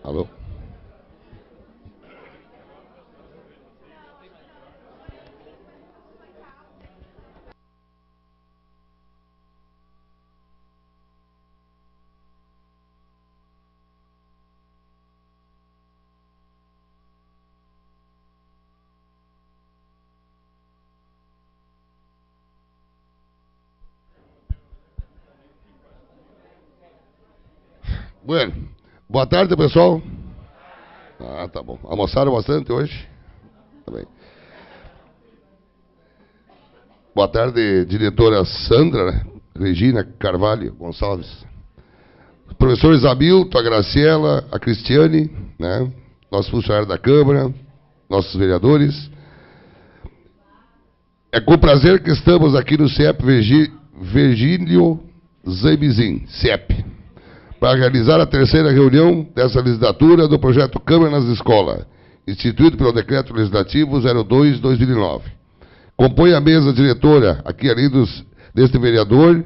Alô? Bueno, boa tarde, pessoal. Ah, tá bom. Almoçaram bastante hoje? Tá bem. Boa tarde, diretora Sandra, né? Regina Carvalho Gonçalves. Os professores Hamilton, a Graciela, a Cristiane, né? Nossos funcionários da Câmara, nossos vereadores. É com prazer que estamos aqui no CIEP Virgílio Zambizin, CIEP, para realizar a terceira reunião dessa legislatura do projeto Câmara nas Escolas, instituído pelo Decreto Legislativo 02/2009. Compõe a mesa diretora, aqui além deste vereador,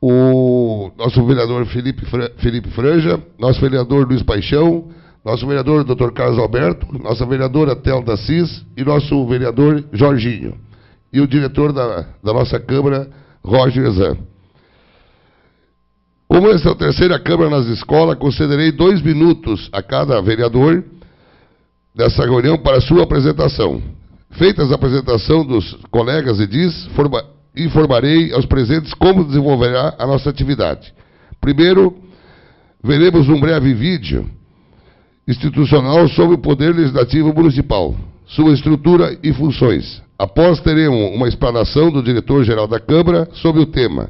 o nosso vereador Felipe Franja, nosso vereador Luiz Paixão, nosso vereador Dr. Carlos Alberto, nossa vereadora Telda Cis e nosso vereador Jorginho. E o diretor da nossa Câmara, Roger Zan. Como esta é a terceira Câmara nas escolas, concederei 2 minutos a cada vereador dessa reunião para sua apresentação. Feita a apresentação dos colegas edis, informarei aos presentes como desenvolverá a nossa atividade. Primeiro, veremos um breve vídeo institucional sobre o Poder Legislativo Municipal, sua estrutura e funções. Após, teremos uma explanação do diretor-geral da Câmara sobre o tema.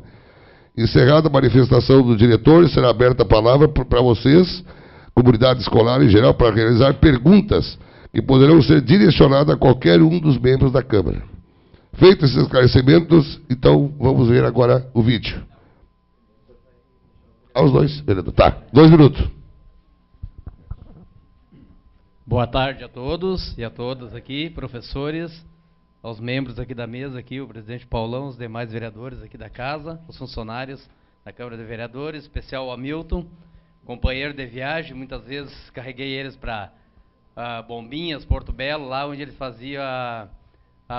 Encerrada a manifestação do diretor, será aberta a palavra para vocês, comunidade escolar em geral, para realizar perguntas que poderão ser direcionadas a qualquer um dos membros da Câmara. Feitos esses esclarecimentos, então vamos ver agora o vídeo. Aos dois, vereador. Tá, 2 minutos. Boa tarde a todos e a todas aqui, professores, aos membros aqui da mesa, aqui, o presidente Paulão, os demais vereadores aqui da casa, os funcionários da Câmara de Vereadores, especial o Hamilton, companheiro de viagem, muitas vezes carreguei eles para Bombinhas, Porto Belo, lá onde ele fazia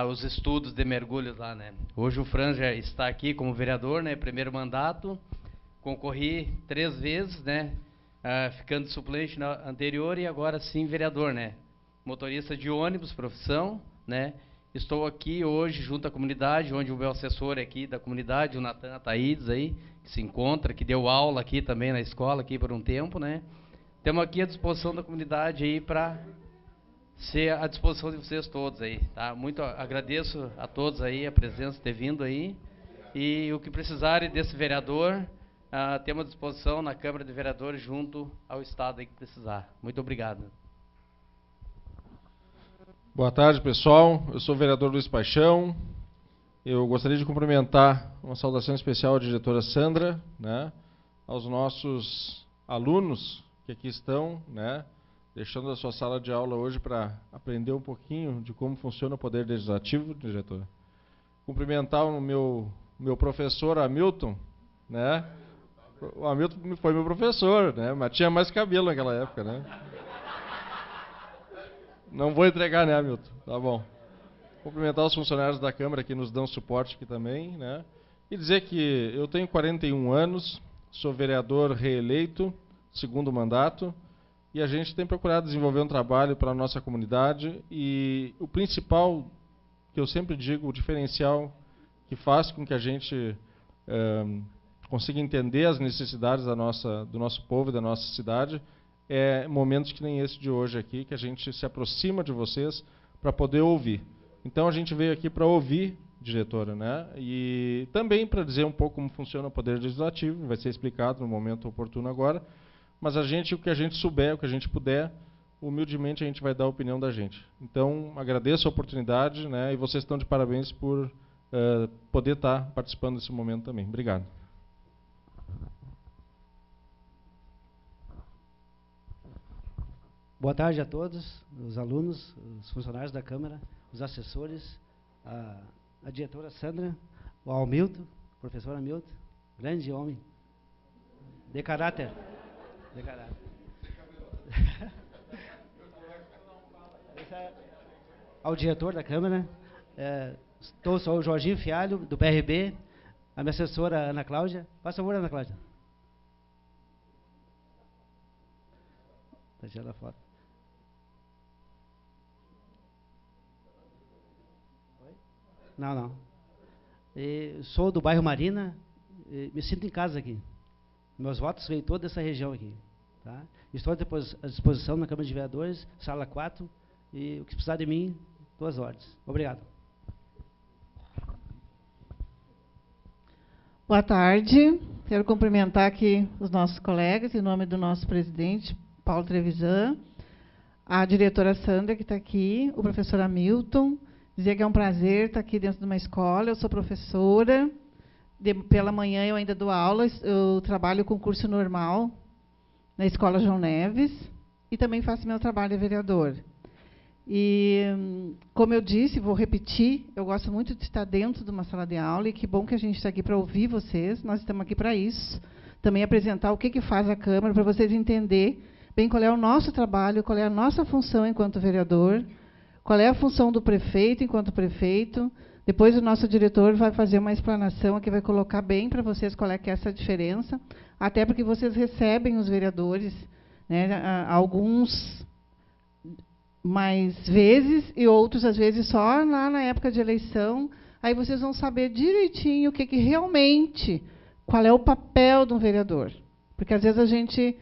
os estudos de mergulhos lá, né. Hoje o Franja está aqui como vereador, né, primeiro mandato, concorri 3 vezes, né, ficando suplente na anterior e agora sim vereador, né, motorista de ônibus, profissão, né. Estou aqui hoje junto à comunidade, onde o meu assessor aqui da comunidade, o Natan Ataídes aí, que se encontra, que deu aula aqui também na escola aqui por um tempo, né. Estamos aqui à disposição da comunidade aí para ser à disposição de vocês todos aí, tá? Muito agradeço a todos aí a presença de ter vindo aí e o que precisarem desse vereador, temos à disposição na Câmara de Vereadores junto ao Estado aí que precisar. Muito obrigado. Boa tarde, pessoal. Eu sou o vereador Luiz Paixão. Eu gostaria de cumprimentar uma saudação especial à diretora Sandra, né, aos nossos alunos que aqui estão, né, deixando a sua sala de aula hoje para aprender um pouquinho de como funciona o Poder Legislativo, diretora. Cumprimentar o meu professor Hamilton, né? O Hamilton foi meu professor, né, mas tinha mais cabelo naquela época, né? Não vou entregar, né, Hamilton? Tá bom. Cumprimentar os funcionários da Câmara que nos dão suporte aqui também, né? E dizer que eu tenho 41 anos, sou vereador reeleito, segundo mandato, e a gente tem procurado desenvolver um trabalho para a nossa comunidade e o principal, que eu sempre digo, o diferencial que faz com que a gente consiga entender as necessidades do nosso povo e da nossa cidade, é momentos que nem esse de hoje aqui, que a gente se aproxima de vocês para poder ouvir. Então a gente veio aqui para ouvir, diretora, né? E também para dizer um pouco como funciona o Poder Legislativo, vai ser explicado no momento oportuno agora, mas o que a gente souber, o que a gente puder, humildemente a gente vai dar a opinião da gente. Então agradeço a oportunidade, né? E vocês estão de parabéns por poder estar participando desse momento também. Obrigado. Boa tarde a todos, os alunos, os funcionários da Câmara, os assessores, a diretora Sandra, o Hamilton, professor Hamilton, grande homem, de caráter. De caráter. ao diretor da Câmara. Sou o Jorginho Fialho, do PRB, a minha assessora Ana Cláudia. Faz favor, Ana Cláudia. Deixa ela fora. Não. Sou do bairro Marina, me sinto em casa aqui. Meus votos veio toda essa região aqui. Tá? Estou à disposição na Câmara de Vereadores, sala 4, e o que precisar de mim, 2 ordens. Obrigado. Boa tarde. Quero cumprimentar aqui os nossos colegas, em nome do nosso presidente, Paulo Trevisan, a diretora Sandra, que está aqui, o professor Hamilton, dizer que é um prazer estar aqui dentro de uma escola. Eu sou professora, pela manhã eu ainda dou aula, eu trabalho com curso normal na Escola João Neves e também faço meu trabalho de vereador. E, como eu disse, vou repetir, eu gosto muito de estar dentro de uma sala de aula e que bom que a gente está aqui para ouvir vocês, nós estamos aqui para isso. Também apresentar o que faz a Câmara, para vocês entenderem bem qual é o nosso trabalho, qual é a nossa função enquanto vereador, qual é a função do prefeito enquanto prefeito. Depois o nosso diretor vai fazer uma explanação aqui, vai colocar bem para vocês qual é que é essa diferença, até porque vocês recebem os vereadores, né, alguns mais vezes e outros, às vezes, só lá na época de eleição. Aí vocês vão saber direitinho o que realmente, qual é o papel de um vereador. Porque, às vezes, a gente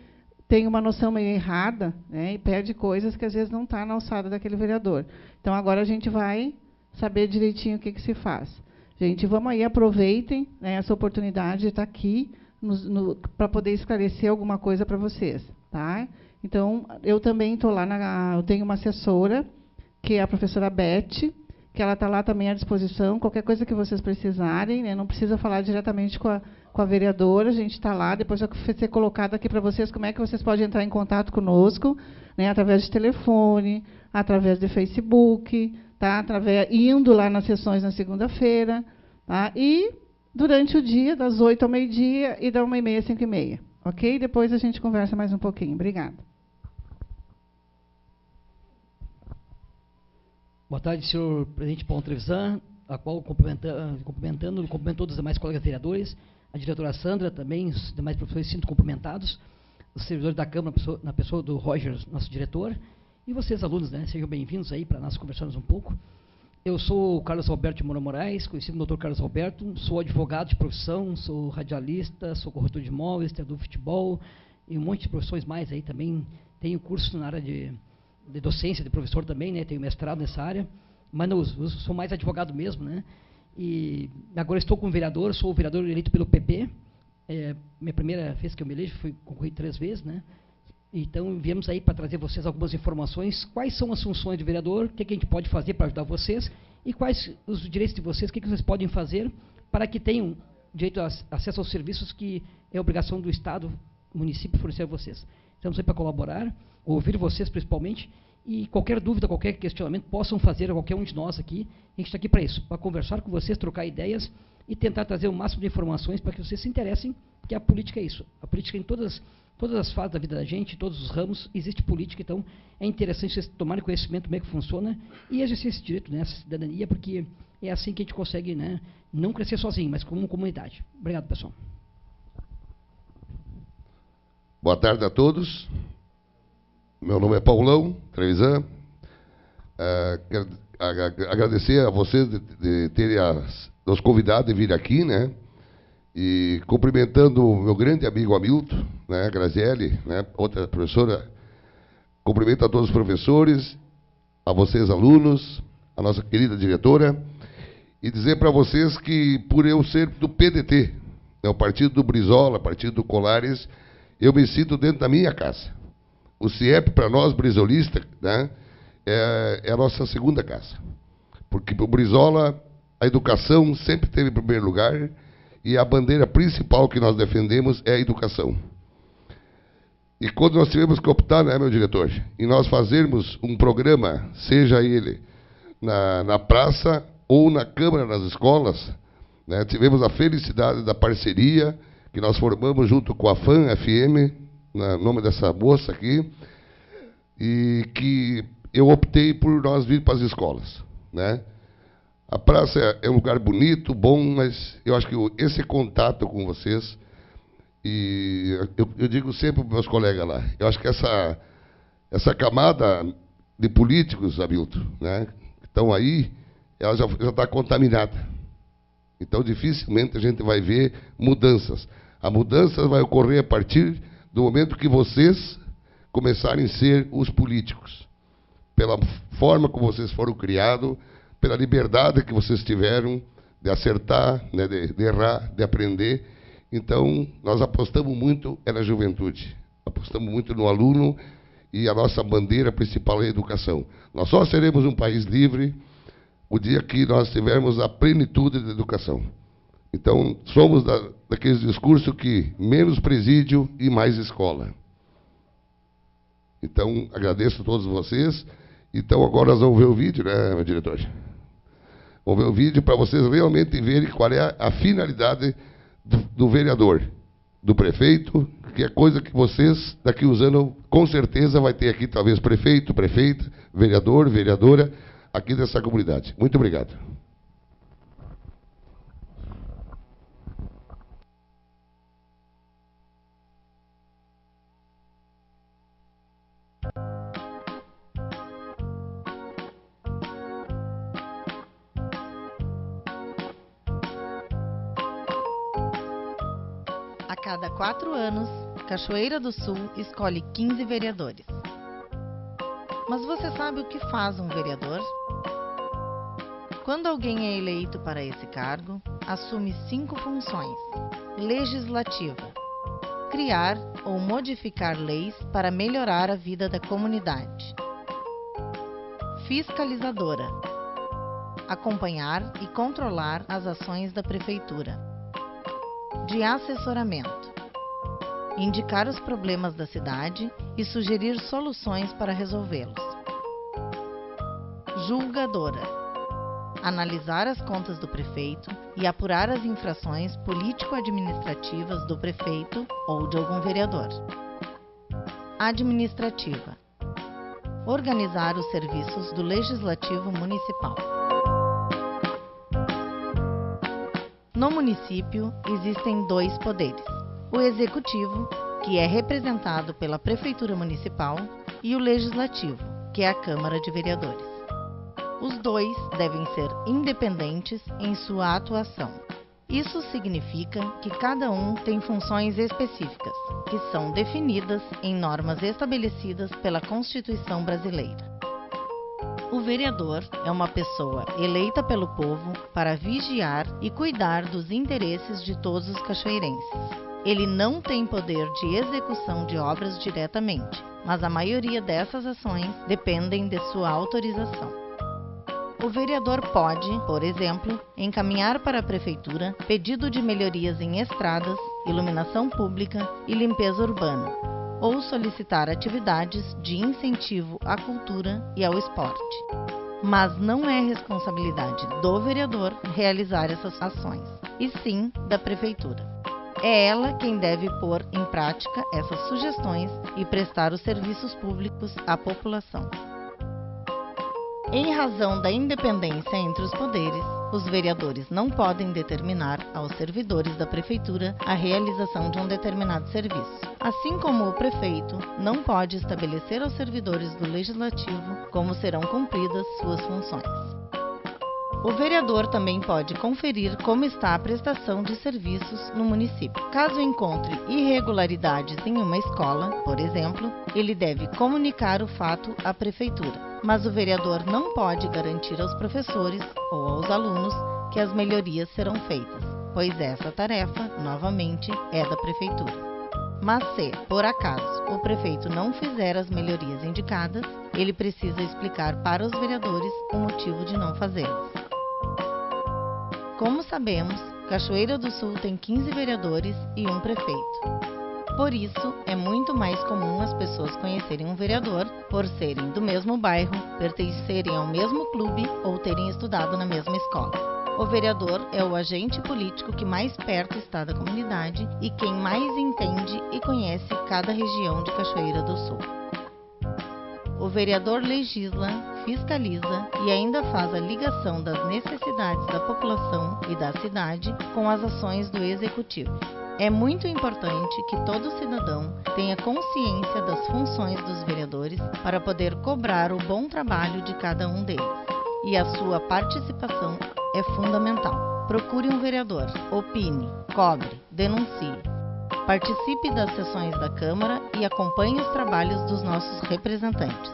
tem uma noção meio errada, né, e perde coisas que, às vezes, não está na alçada daquele vereador. Então, agora a gente vai saber direitinho o que se faz. Gente, vamos aí, aproveitem, né, essa oportunidade de estar aqui para poder esclarecer alguma coisa para vocês. Tá? Então, eu também estou lá, eu tenho uma assessora, que é a professora Beth, que ela está lá também à disposição, qualquer coisa que vocês precisarem, né, não precisa falar diretamente com a vereadora, a gente está lá, depois vai ser colocado aqui para vocês como é que vocês podem entrar em contato conosco, né, através de telefone, através de Facebook, tá, indo lá nas sessões na segunda-feira, tá, e durante o dia, das 8 ao meio-dia e da 1h30 às 5h30. Ok? Depois a gente conversa mais um pouquinho. Obrigada. Boa tarde, senhor presidente Paulo Trevisan, a qual cumprimentou os demais colegas vereadores, a diretora Sandra também, os demais professores sinto cumprimentados, os servidores da Câmara, na pessoa do Roger, nosso diretor, e vocês, alunos, né? Sejam bem-vindos aí para nós conversarmos um pouco. Eu sou o Carlos Alberto de Moura Moraes, conhecido como Dr. Carlos Alberto, sou advogado de profissão, sou radialista, sou corretor de imóveis, treinador de futebol e um monte de profissões mais aí também. Tenho curso na área de docência, de professor também, né? Tenho mestrado nessa área, mas não sou mais advogado mesmo, né? E agora estou como vereador, sou o vereador eleito pelo PP. Minha primeira vez que eu me elejo foi concorrer 3 vezes, né? Então, viemos aí para trazer vocês algumas informações, quais são as funções do vereador, o que a gente pode fazer para ajudar vocês, e quais os direitos de vocês, o que vocês podem fazer para que tenham direito a acesso aos serviços que é obrigação do Estado, município, fornecer a vocês. Estamos aí para colaborar, ouvir vocês principalmente, e qualquer dúvida, qualquer questionamento, possam fazer a qualquer um de nós aqui. A gente está aqui para isso, para conversar com vocês, trocar ideias e tentar trazer o máximo de informações para que vocês se interessem, porque a política é isso. A política em todas as fases da vida da gente, em todos os ramos, existe política, então é interessante vocês tomarem conhecimento como é que funciona e exercer esse direito, né, essa cidadania, porque é assim que a gente consegue, né, não crescer sozinho, mas como comunidade. Obrigado, pessoal. Boa tarde a todos. Meu nome é Paulão Trevisan. Quero agradecer a vocês de terem nos convidado de vir aqui, né? E cumprimentando o meu grande amigo Hamilton, né, Grazielli, né, outra professora, cumprimento a todos os professores, a vocês alunos, a nossa querida diretora, e dizer para vocês que por eu ser do PDT, né, o partido do Brizola, partido do Colares, eu me sinto dentro da minha casa. O CIEP, para nós, brizolistas, né, é a nossa segunda casa. Porque para o Brizola, a educação sempre esteve em primeiro lugar, e a bandeira principal que nós defendemos é a educação. E quando nós tivemos que optar, né, meu diretor, em nós fazermos um programa, seja ele na praça ou na Câmara, nas escolas, né, tivemos a felicidade da parceria que nós formamos junto com a FAN FM, no nome dessa moça aqui, e que eu optei por nós vir para as escolas, né? A praça é um lugar bonito, bom, mas eu acho que esse contato com vocês, e eu digo sempre para os meus colegas lá, eu acho que essa camada de políticos, Hamilton, né, que estão aí, ela já está contaminada. Então, dificilmente a gente vai ver mudanças. A mudança vai ocorrer a partir do momento que vocês começarem a ser os políticos. Pela forma como vocês foram criados, pela liberdade que vocês tiveram de acertar, né, de errar, de aprender. Então, nós apostamos muito na juventude. Apostamos muito no aluno e a nossa bandeira principal é a educação. Nós só seremos um país livre o dia que nós tivermos a plenitude da educação. Então, somos daqueles discursos que menos presídio e mais escola. Então, agradeço a todos vocês. Então, agora nós vamos ver o vídeo, né, meu diretor? Vamos ver o vídeo para vocês realmente verem qual é a finalidade do vereador, do prefeito, que é coisa que vocês, daqui uns anos, com certeza vai ter aqui, talvez, prefeito, prefeita, vereador, vereadora, aqui dessa comunidade. Muito obrigado. A cada 4 anos, Cachoeira do Sul escolhe 15 vereadores. Mas você sabe o que faz um vereador? Quando alguém é eleito para esse cargo, assume 5 funções. Legislativa: criar ou modificar leis para melhorar a vida da comunidade. Fiscalizadora: acompanhar e controlar as ações da prefeitura. De assessoramento: indicar os problemas da cidade e sugerir soluções para resolvê-los. Julgadora: analisar as contas do prefeito e apurar as infrações político-administrativas do prefeito ou de algum vereador. Administrativa: organizar os serviços do Legislativo Municipal. No município, existem 2 poderes: o Executivo, que é representado pela Prefeitura Municipal, e o Legislativo, que é a Câmara de Vereadores. Os 2 devem ser independentes em sua atuação. Isso significa que cada um tem funções específicas, que são definidas em normas estabelecidas pela Constituição Brasileira. O vereador é uma pessoa eleita pelo povo para vigiar e cuidar dos interesses de todos os cachoeirenses. Ele não tem poder de execução de obras diretamente, mas a maioria dessas ações dependem de sua autorização. O vereador pode, por exemplo, encaminhar para a prefeitura pedido de melhorias em estradas, iluminação pública e limpeza urbana, ou solicitar atividades de incentivo à cultura e ao esporte. Mas não é responsabilidade do vereador realizar essas ações, e sim da prefeitura. É ela quem deve pôr em prática essas sugestões e prestar os serviços públicos à população. Em razão da independência entre os poderes, os vereadores não podem determinar aos servidores da prefeitura a realização de um determinado serviço, assim como o prefeito não pode estabelecer aos servidores do legislativo como serão cumpridas suas funções. O vereador também pode conferir como está a prestação de serviços no município. Caso encontre irregularidades em uma escola, por exemplo, ele deve comunicar o fato à prefeitura. Mas o vereador não pode garantir aos professores ou aos alunos que as melhorias serão feitas, pois essa tarefa, novamente, é da prefeitura. Mas se, por acaso, o prefeito não fizer as melhorias indicadas, ele precisa explicar para os vereadores o motivo de não fazê-las. Como sabemos, Cachoeira do Sul tem 15 vereadores e um prefeito. Por isso, é muito mais comum as pessoas conhecerem um vereador por serem do mesmo bairro, pertencerem ao mesmo clube ou terem estudado na mesma escola. O vereador é o agente político que mais perto está da comunidade e quem mais entende e conhece cada região de Cachoeira do Sul. O vereador legisla, fiscaliza e ainda faz a ligação das necessidades da população e da cidade com as ações do Executivo. É muito importante que todo cidadão tenha consciência das funções dos vereadores para poder cobrar o bom trabalho de cada um deles. E a sua participação é fundamental. Procure um vereador, opine, cobre, denuncie. Participe das sessões da Câmara e acompanhe os trabalhos dos nossos representantes.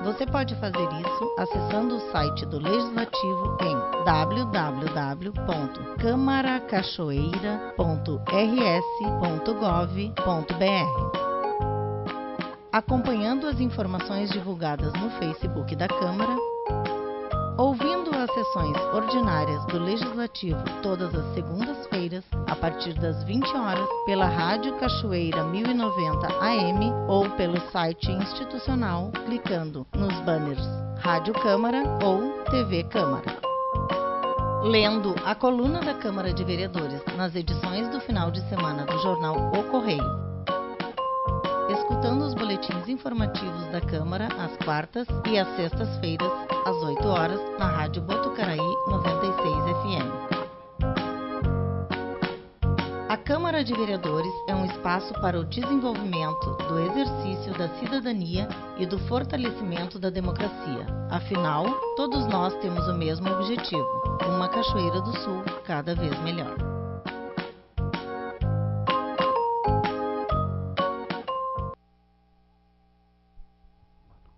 Você pode fazer isso acessando o site do Legislativo em www.camaracachoeira.rs.gov.br, acompanhando as informações divulgadas no Facebook da Câmara, ouvindo as sessões ordinárias do Legislativo todas as segundas-feiras, a partir das 20 horas, pela Rádio Cachoeira 1090 AM ou pelo site institucional, clicando nos banners Rádio Câmara ou TV Câmara. Lendo a coluna da Câmara de Vereadores nas edições do final de semana do jornal O Correio. Escutando os boletins informativos da Câmara às quartas e às sextas-feiras, às 8 horas, na Rádio Botucaraí 96 FM. A Câmara de Vereadores é um espaço para o desenvolvimento do exercício da cidadania e do fortalecimento da democracia. Afinal, todos nós temos o mesmo objetivo: uma Cachoeira do Sul cada vez melhor.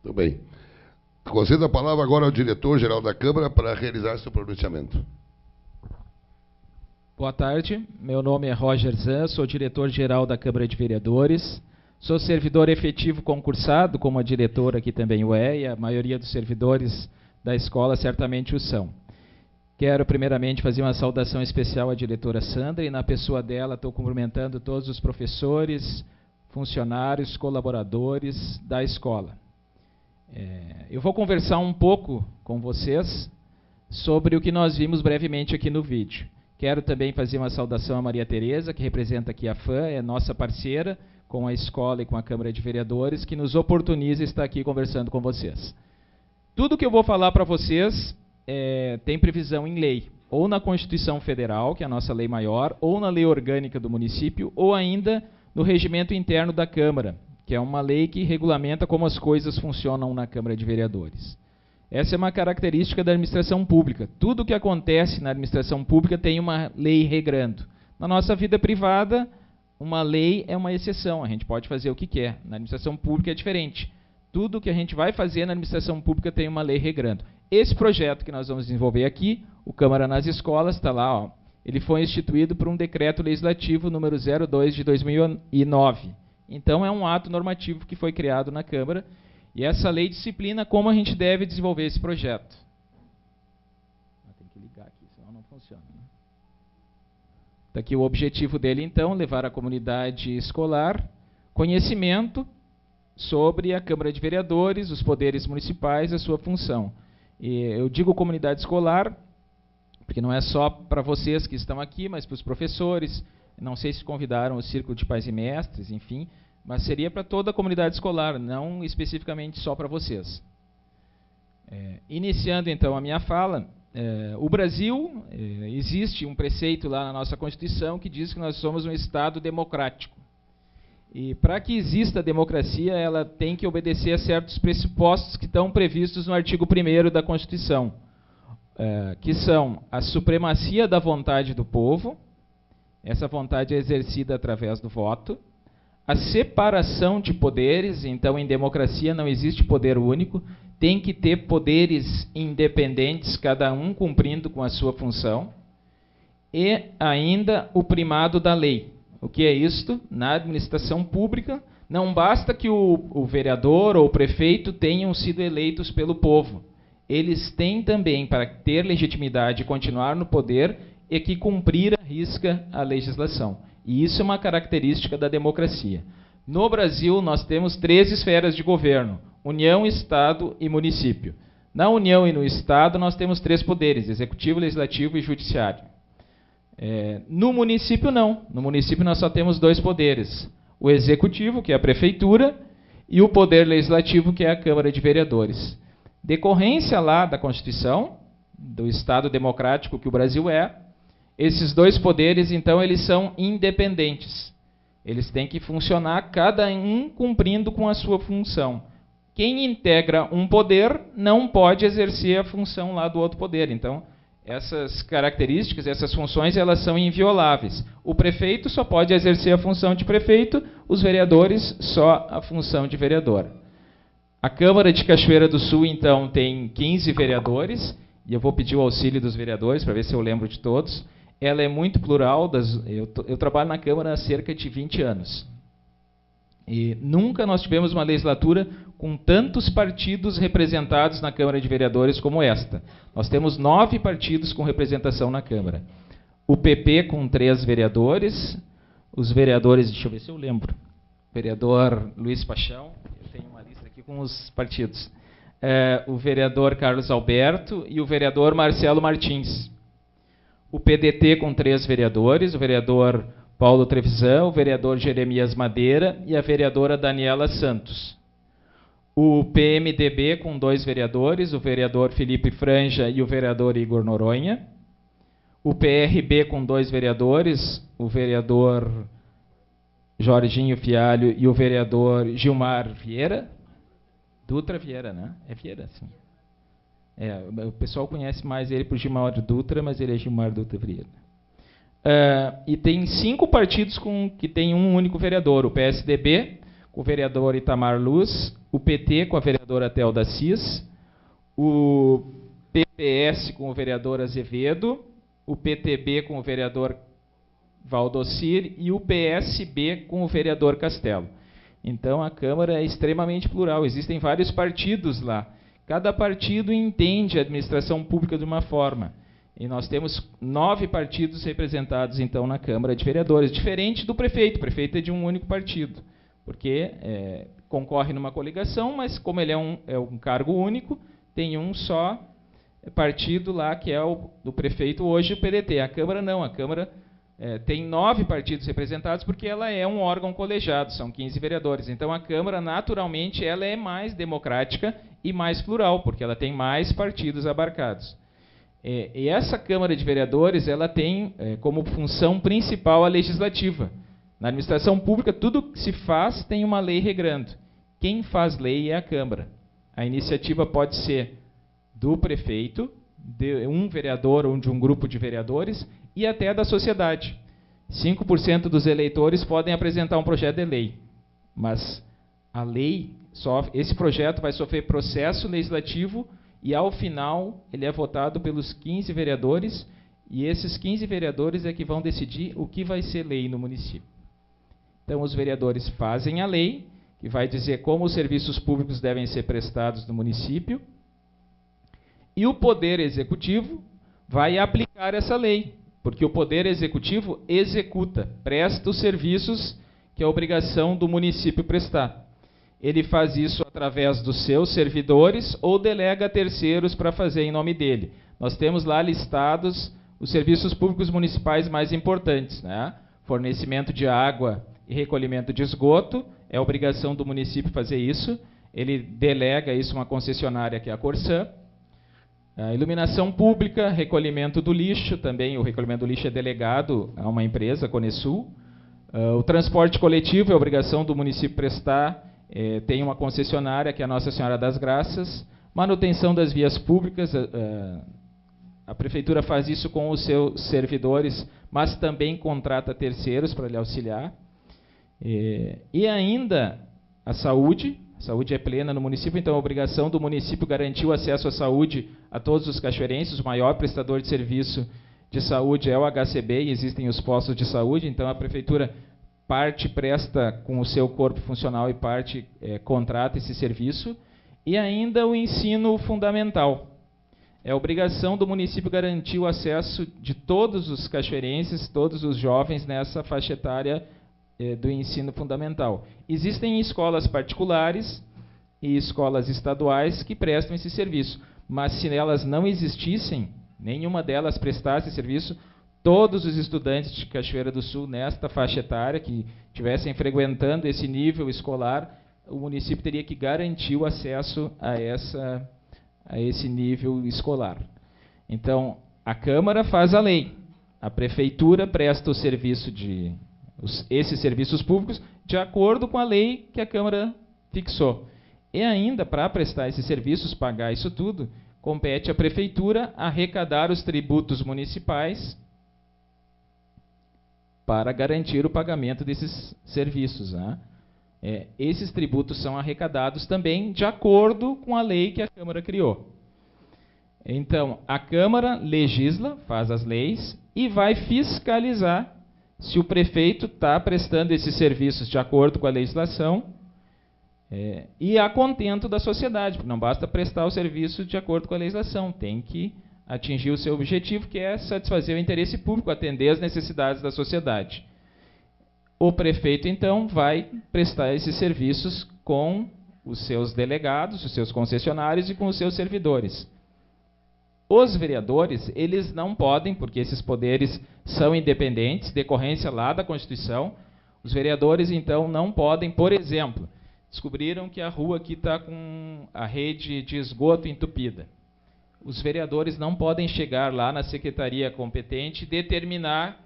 Muito bem. Concedo a palavra agora ao diretor-geral da Câmara para realizar seu pronunciamento. Boa tarde, meu nome é Roger Zan, sou diretor-geral da Câmara de Vereadores, sou servidor efetivo concursado, como a diretora aqui também o é, e a maioria dos servidores da escola certamente o são. Quero primeiramente fazer uma saudação especial à diretora Sandra, e na pessoa dela estou cumprimentando todos os professores, funcionários, colaboradores da escola. Eu vou conversar um pouco com vocês sobre o que nós vimos brevemente aqui no vídeo. Quero também fazer uma saudação à Maria Tereza, que representa aqui a FAM, é nossa parceira com a escola e com a Câmara de Vereadores, que nos oportuniza estar aqui conversando com vocês. Tudo que eu vou falar para vocês tem previsão em lei, ou na Constituição Federal, que é a nossa lei maior, ou na lei orgânica do município, ou ainda no regimento interno da Câmara, que é uma lei que regulamenta como as coisas funcionam na Câmara de Vereadores. Essa é uma característica da administração pública. Tudo que acontece na administração pública tem uma lei regrando. Na nossa vida privada, uma lei é uma exceção, a gente pode fazer o que quer. Na administração pública é diferente. Tudo que a gente vai fazer na administração pública tem uma lei regrando. Esse projeto que nós vamos desenvolver aqui, o Câmara nas Escolas, está lá, ó, ele foi instituído por um decreto legislativo número 02 de 2009. Então, é um ato normativo que foi criado na Câmara, e essa lei disciplina como a gente deve desenvolver esse projeto. Tem que ligar aqui, senão não funciona. Está aqui o objetivo dele, então, levar à comunidade escolar conhecimento sobre a Câmara de Vereadores, os poderes municipais e a sua função. E eu digo comunidade escolar, porque não é só para vocês que estão aqui, mas para os professores. Não sei se convidaram o Círculo de Pais e Mestres, enfim, mas seria para toda a comunidade escolar, não especificamente só para vocês. Iniciando então a minha fala, o Brasil, existe um preceito lá na nossa Constituição que diz que nós somos um Estado democrático. E para que exista a democracia, ela tem que obedecer a certos pressupostos que estão previstos no artigo 1º da Constituição, que são a supremacia da vontade do povo. Essa vontade é exercida através do voto. A separação de poderes, então em democracia não existe poder único, tem que ter poderes independentes, cada um cumprindo com a sua função. E ainda o primado da lei. O que é isto? Na administração pública, não basta que o vereador ou o prefeito tenham sido eleitos pelo povo. Eles têm também, para ter legitimidade e continuar no poder, e que cumprir à risca a legislação. E isso é uma característica da democracia. No Brasil, nós temos 3 esferas de governo: União, Estado e município. Na União e no Estado, nós temos 3 poderes: Executivo, Legislativo e Judiciário. No município, não. No município, nós só temos 2 poderes: o Executivo, que é a Prefeitura, e o Poder Legislativo, que é a Câmara de Vereadores. Decorrência lá da Constituição, do Estado democrático que o Brasil é, esses dois poderes, então, eles são independentes. Eles têm que funcionar, cada um cumprindo com a sua função. Quem integra um poder não pode exercer a função lá do outro poder. Então, essas características, essas funções, elas são invioláveis. O prefeito só pode exercer a função de prefeito, os vereadores só a função de vereador. A Câmara de Cachoeira do Sul, então, tem 15 vereadores, e eu vou pedir o auxílio dos vereadores para ver se eu lembro de todos. Ela é muito plural, eu trabalho na Câmara há cerca de 20 anos. E nunca nós tivemos uma legislatura com tantos partidos representados na Câmara de Vereadores como esta. Nós temos 9 partidos com representação na Câmara. O PP com 3 vereadores, os vereadores, deixa eu ver se eu lembro, vereador Luiz Paixão, eu tenho uma lista aqui com os partidos, o vereador Carlos Alberto e o vereador Marcelo Martins. O PDT com 3 vereadores, o vereador Paulo Trevisan, o vereador Jeremias Madeira e a vereadora Daniela Santos. O PMDB com 2 vereadores, o vereador Felipe Franja e o vereador Igor Noronha. O PRB com 2 vereadores, o vereador Jorginho Fialho e o vereador Gilmar Vieira. Dutra Vieira, né? É Vieira, sim. O pessoal conhece mais ele por Gilmar Dutra, mas ele é Gilmar Dutra Vieira. E tem 5 partidos que têm um único vereador. O PSDB, com o vereador Itamar Luz, o PT com a vereadora Telda Assis, o PPS com o vereador Azevedo, o PTB com o vereador Valdocir e o PSB com o vereador Castelo. Então, a Câmara é extremamente plural, existem vários partidos lá. Cada partido entende a administração pública de uma forma. E nós temos 9 partidos representados, então, na Câmara de Vereadores, diferente do prefeito. O prefeito é de um único partido, porque concorre numa coligação, mas como ele é um cargo único, tem um só partido lá, que é o do prefeito, hoje o PDT. A Câmara não, a Câmara tem 9 partidos representados, porque ela é um órgão colegiado, são 15 vereadores. Então, a Câmara, naturalmente, ela é mais democrática e mais plural, porque ela tem mais partidos abarcados. E essa Câmara de Vereadores, ela tem como função principal a legislativa. Na administração pública, tudo que se faz tem uma lei regrando. Quem faz lei é a Câmara. A iniciativa pode ser do prefeito, de um vereador ou de um grupo de vereadores, e até da sociedade. 5% dos eleitores podem apresentar um projeto de lei, mas a lei, esse projeto vai sofrer processo legislativo e, ao final, ele é votado pelos 15 vereadores, e esses 15 vereadores é que vão decidir o que vai ser lei no município. Então, os vereadores fazem a lei, que vai dizer como os serviços públicos devem ser prestados no município, e o Poder Executivo vai aplicar essa lei, porque o Poder Executivo executa, presta os serviços que é a obrigação do município prestar. Ele faz isso através dos seus servidores ou delega a terceiros para fazer em nome dele. Nós temos lá listados os serviços públicos municipais mais importantes, né? Fornecimento de água e recolhimento de esgoto, é obrigação do município fazer isso. Ele delega isso a uma concessionária, que é a Corsan. A iluminação pública, recolhimento do lixo, também o recolhimento do lixo é delegado a uma empresa, a Conesul. O transporte coletivo é obrigação do município prestar, tem uma concessionária, que é a Nossa Senhora das Graças. Manutenção das vias públicas, a prefeitura faz isso com os seus servidores, mas também contrata terceiros para lhe auxiliar. E ainda a saúde é plena no município, então a obrigação do município garantir o acesso à saúde a todos os cachoeirenses. O maior prestador de serviço de saúde é o HCB, e existem os postos de saúde, então a prefeitura parte presta com o seu corpo funcional e parte contrata esse serviço. E ainda o ensino fundamental. É obrigação do município garantir o acesso de todos os cachoeirenses, todos os jovens nessa faixa etária do ensino fundamental. Existem escolas particulares e escolas estaduais que prestam esse serviço, mas se elas não existissem, nenhuma delas prestasse serviço, todos os estudantes de Cachoeira do Sul nesta faixa etária que estivessem frequentando esse nível escolar o município teria que garantir o acesso a esse nível escolar. Então, a Câmara faz a lei, a Prefeitura presta o serviço esses serviços públicos de acordo com a lei que a Câmara fixou. E ainda, para prestar esses serviços, pagar isso tudo, compete à Prefeitura arrecadar os tributos municipais para garantir o pagamento desses serviços. Né? Esses tributos são arrecadados também de acordo com a lei que a Câmara criou. Então, a Câmara legisla, faz as leis e vai fiscalizar se o prefeito está prestando esses serviços de acordo com a legislação e a contento da sociedade. Não basta prestar o serviço de acordo com a legislação, tem que atingir o seu objetivo, que é satisfazer o interesse público, atender às necessidades da sociedade. O prefeito, então, vai prestar esses serviços com os seus delegados, os seus concessionários e com os seus servidores. Os vereadores, eles não podem, porque esses poderes são independentes, decorrência lá da Constituição, os vereadores, então, não podem, por exemplo, descobriram que a rua aqui está com a rede de esgoto entupida. Os vereadores não podem chegar lá na secretaria competente e determinar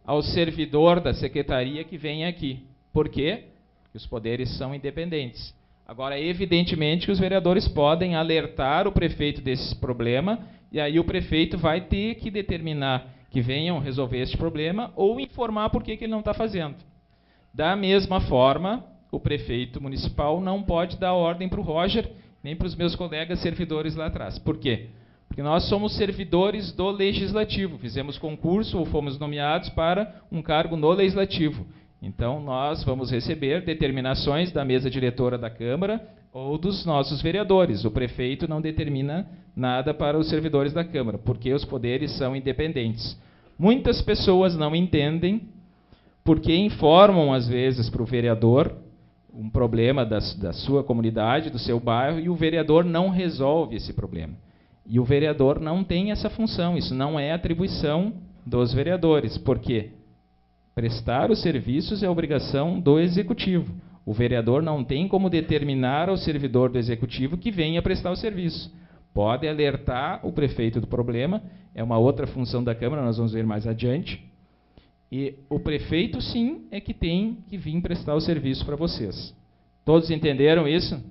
ao servidor da secretaria que venha aqui. Por quê? Porque os poderes são independentes. Agora, evidentemente, que os vereadores podem alertar o prefeito desse problema, e aí o prefeito vai ter que determinar que venham resolver esse problema ou informar por que ele não está fazendo. Da mesma forma, o prefeito municipal não pode dar ordem para o Roger, nem para os meus colegas servidores lá atrás. Por quê? Porque nós somos servidores do Legislativo, fizemos concurso ou fomos nomeados para um cargo no Legislativo. Então, nós vamos receber determinações da mesa diretora da Câmara ou dos nossos vereadores. O prefeito não determina nada para os servidores da Câmara, porque os poderes são independentes. Muitas pessoas não entendem, porque informam, às vezes, para o vereador um problema da sua comunidade, do seu bairro, e o vereador não resolve esse problema. E o vereador não tem essa função, isso não é atribuição dos vereadores. Por quê? Prestar os serviços é obrigação do Executivo. O vereador não tem como determinar ao servidor do Executivo que venha prestar o serviço. Pode alertar o prefeito do problema, é uma outra função da Câmara, nós vamos ver mais adiante. E o prefeito, sim, é que tem que vir prestar o serviço para vocês. Todos entenderam isso?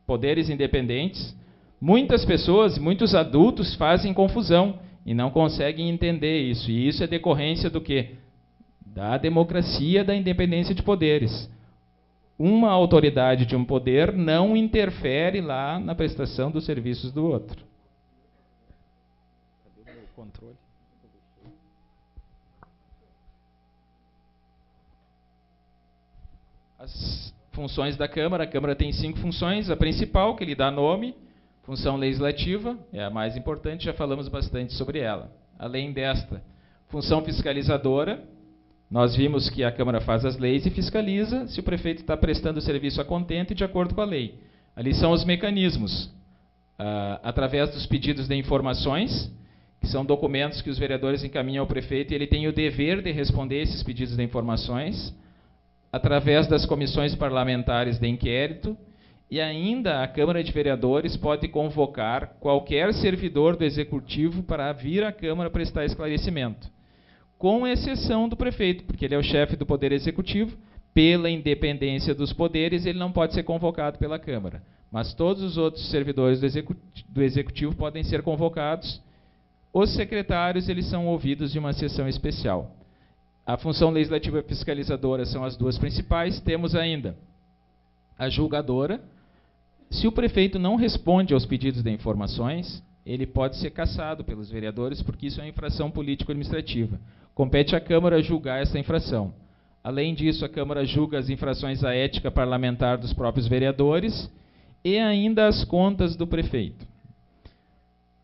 Poderes independentes. Muitas pessoas, muitos adultos fazem confusão e não conseguem entender isso. E isso é decorrência do quê? Da democracia, da independência de poderes. Uma autoridade de um poder não interfere lá na prestação dos serviços do outro. Cadê o meu controle? As funções da Câmara. A Câmara tem 5 funções. A principal, que lhe dá nome, função legislativa, é a mais importante, já falamos bastante sobre ela. Além desta, função fiscalizadora. Nós vimos que a Câmara faz as leis e fiscaliza se o prefeito está prestando o serviço a contento e de acordo com a lei. Ali são os mecanismos. Através dos pedidos de informações, que são documentos que os vereadores encaminham ao prefeito, e ele tem o dever de responder esses pedidos de informações, através das comissões parlamentares de inquérito, e ainda a Câmara de Vereadores pode convocar qualquer servidor do Executivo para vir à Câmara prestar esclarecimento, com exceção do prefeito, porque ele é o chefe do Poder Executivo. Pela independência dos poderes, ele não pode ser convocado pela Câmara. Mas todos os outros servidores do Executivo podem ser convocados. Os secretários, eles são ouvidos de uma sessão especial. A função legislativa e fiscalizadora são as duas principais. Temos ainda a julgadora. Se o prefeito não responde aos pedidos de informações, ele pode ser cassado pelos vereadores, porque isso é uma infração político-administrativa. Compete à Câmara julgar essa infração. Além disso, a Câmara julga as infrações à ética parlamentar dos próprios vereadores e ainda as contas do prefeito.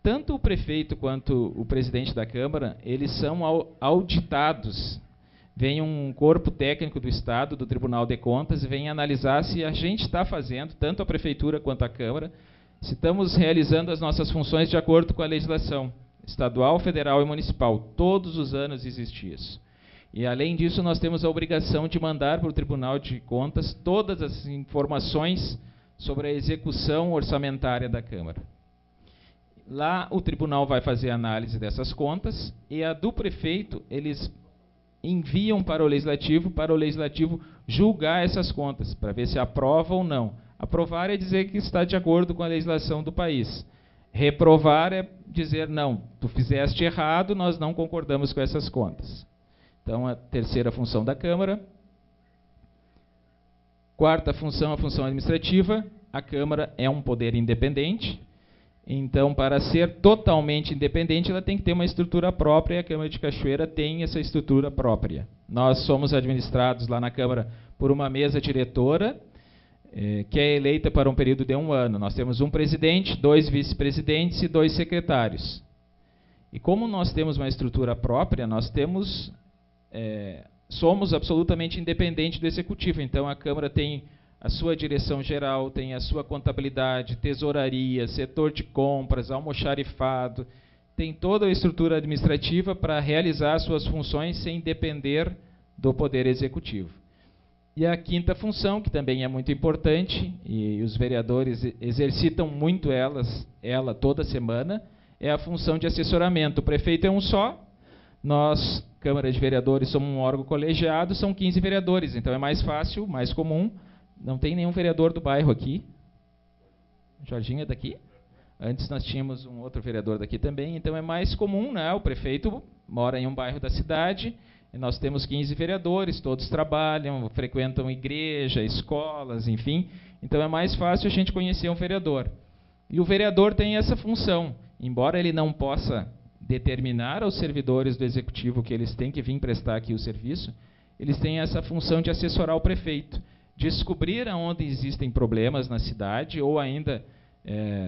Tanto o prefeito quanto o presidente da Câmara, eles são auditados. Vem um corpo técnico do Estado, do Tribunal de Contas, e vem analisar se a gente está fazendo, tanto a Prefeitura quanto a Câmara, se estamos realizando as nossas funções de acordo com a legislação estadual, federal e municipal. Todos os anos existe isso. E, além disso, nós temos a obrigação de mandar para o Tribunal de Contas todas as informações sobre a execução orçamentária da Câmara. Lá, o tribunal vai fazer a análise dessas contas e a do prefeito, eles enviam para o Legislativo julgar essas contas, para ver se aprova ou não. Aprovar é dizer que está de acordo com a legislação do país. Reprovar é dizer, não, tu fizeste errado, nós não concordamos com essas contas. Então, a terceira função da Câmara. Quarta função, a função administrativa. A Câmara é um poder independente. Então, para ser totalmente independente, ela tem que ter uma estrutura própria, e a Câmara de Cachoeira tem essa estrutura própria. Nós somos administrados lá na Câmara por uma mesa diretora, que é eleita para um período de 1 ano. Nós temos um presidente, 2 vice-presidentes e 2 secretários. E como nós temos uma estrutura própria, nós temos... somos absolutamente independentes do Executivo. Então, a Câmara tem a sua direção geral, tem a sua contabilidade, tesouraria, setor de compras, almoxarifado, tem toda a estrutura administrativa para realizar suas funções sem depender do Poder Executivo. E a quinta função, que também é muito importante, e os vereadores exercitam muito ela toda semana, é a função de assessoramento. O prefeito é um só, nós, Câmara de Vereadores, somos um órgão colegiado, são 15 vereadores, então é mais fácil, mais comum. Não tem nenhum vereador do bairro aqui. Jorginho é daqui. Antes nós tínhamos um outro vereador daqui também, então é mais comum, né? O prefeito mora em um bairro da cidade, e nós temos 15 vereadores, todos trabalham, frequentam igreja, escolas, enfim. Então é mais fácil a gente conhecer um vereador. E o vereador tem essa função, embora ele não possa determinar aos servidores do Executivo que eles têm que vir prestar aqui o serviço, eles têm essa função de assessorar o prefeito, descobrir aonde existem problemas na cidade ou ainda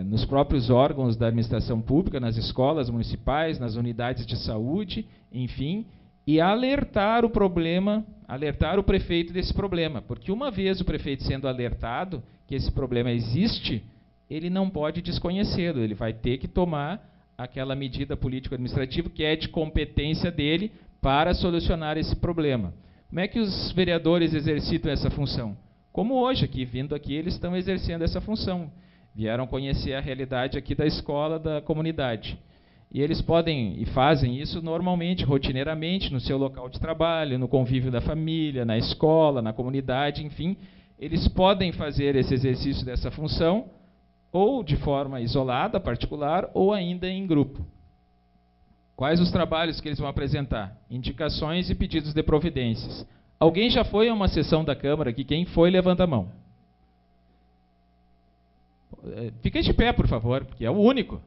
nos próprios órgãos da administração pública, nas escolas municipais, nas unidades de saúde, enfim, e alertar o problema, alertar o prefeito desse problema, porque uma vez o prefeito sendo alertado que esse problema existe, ele não pode desconhecê-lo, ele vai ter que tomar aquela medida político-administrativa que é de competência dele para solucionar esse problema. Como é que os vereadores exercitam essa função? Como hoje, aqui, vindo aqui, eles estão exercendo essa função. Vieram conhecer a realidade aqui da escola, da comunidade. E eles podem e fazem isso normalmente, rotineiramente, no seu local de trabalho, no convívio da família, na escola, na comunidade, enfim. Eles podem fazer esse exercício dessa função ou de forma isolada, particular, ou ainda em grupo. Quais os trabalhos que eles vão apresentar? Indicações e pedidos de providências. Alguém já foi a uma sessão da Câmara aqui? Quem foi, levanta a mão. Fiquem de pé, por favor, porque é o único.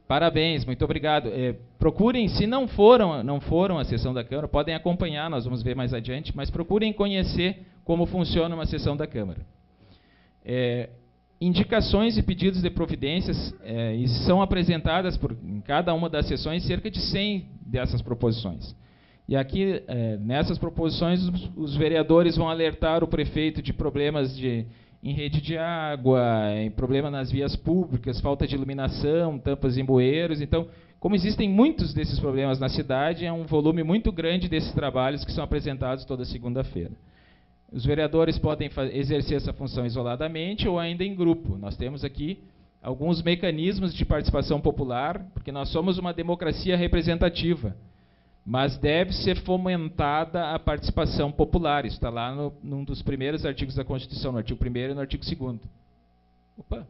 Parabéns, muito obrigado. Procurem, se não foram à sessão da Câmara, podem acompanhar, nós vamos ver mais adiante, mas procurem conhecer como funciona uma sessão da Câmara. Indicações e pedidos de providências são apresentadas em cada uma das sessões, cerca de 100 dessas proposições. E aqui, nessas proposições, os vereadores vão alertar o prefeito de problemas em rede de água, em problema nas vias públicas, falta de iluminação, tampas em bueiros. Então, como existem muitos desses problemas na cidade, é um volume muito grande desses trabalhos que são apresentados toda segunda-feira. Os vereadores podem exercer essa função isoladamente ou ainda em grupo. Nós temos aqui alguns mecanismos de participação popular, porque nós somos uma democracia representativa, mas deve ser fomentada a participação popular. Isso está lá num dos primeiros artigos da Constituição, no artigo 1º e no artigo 2º. Opa,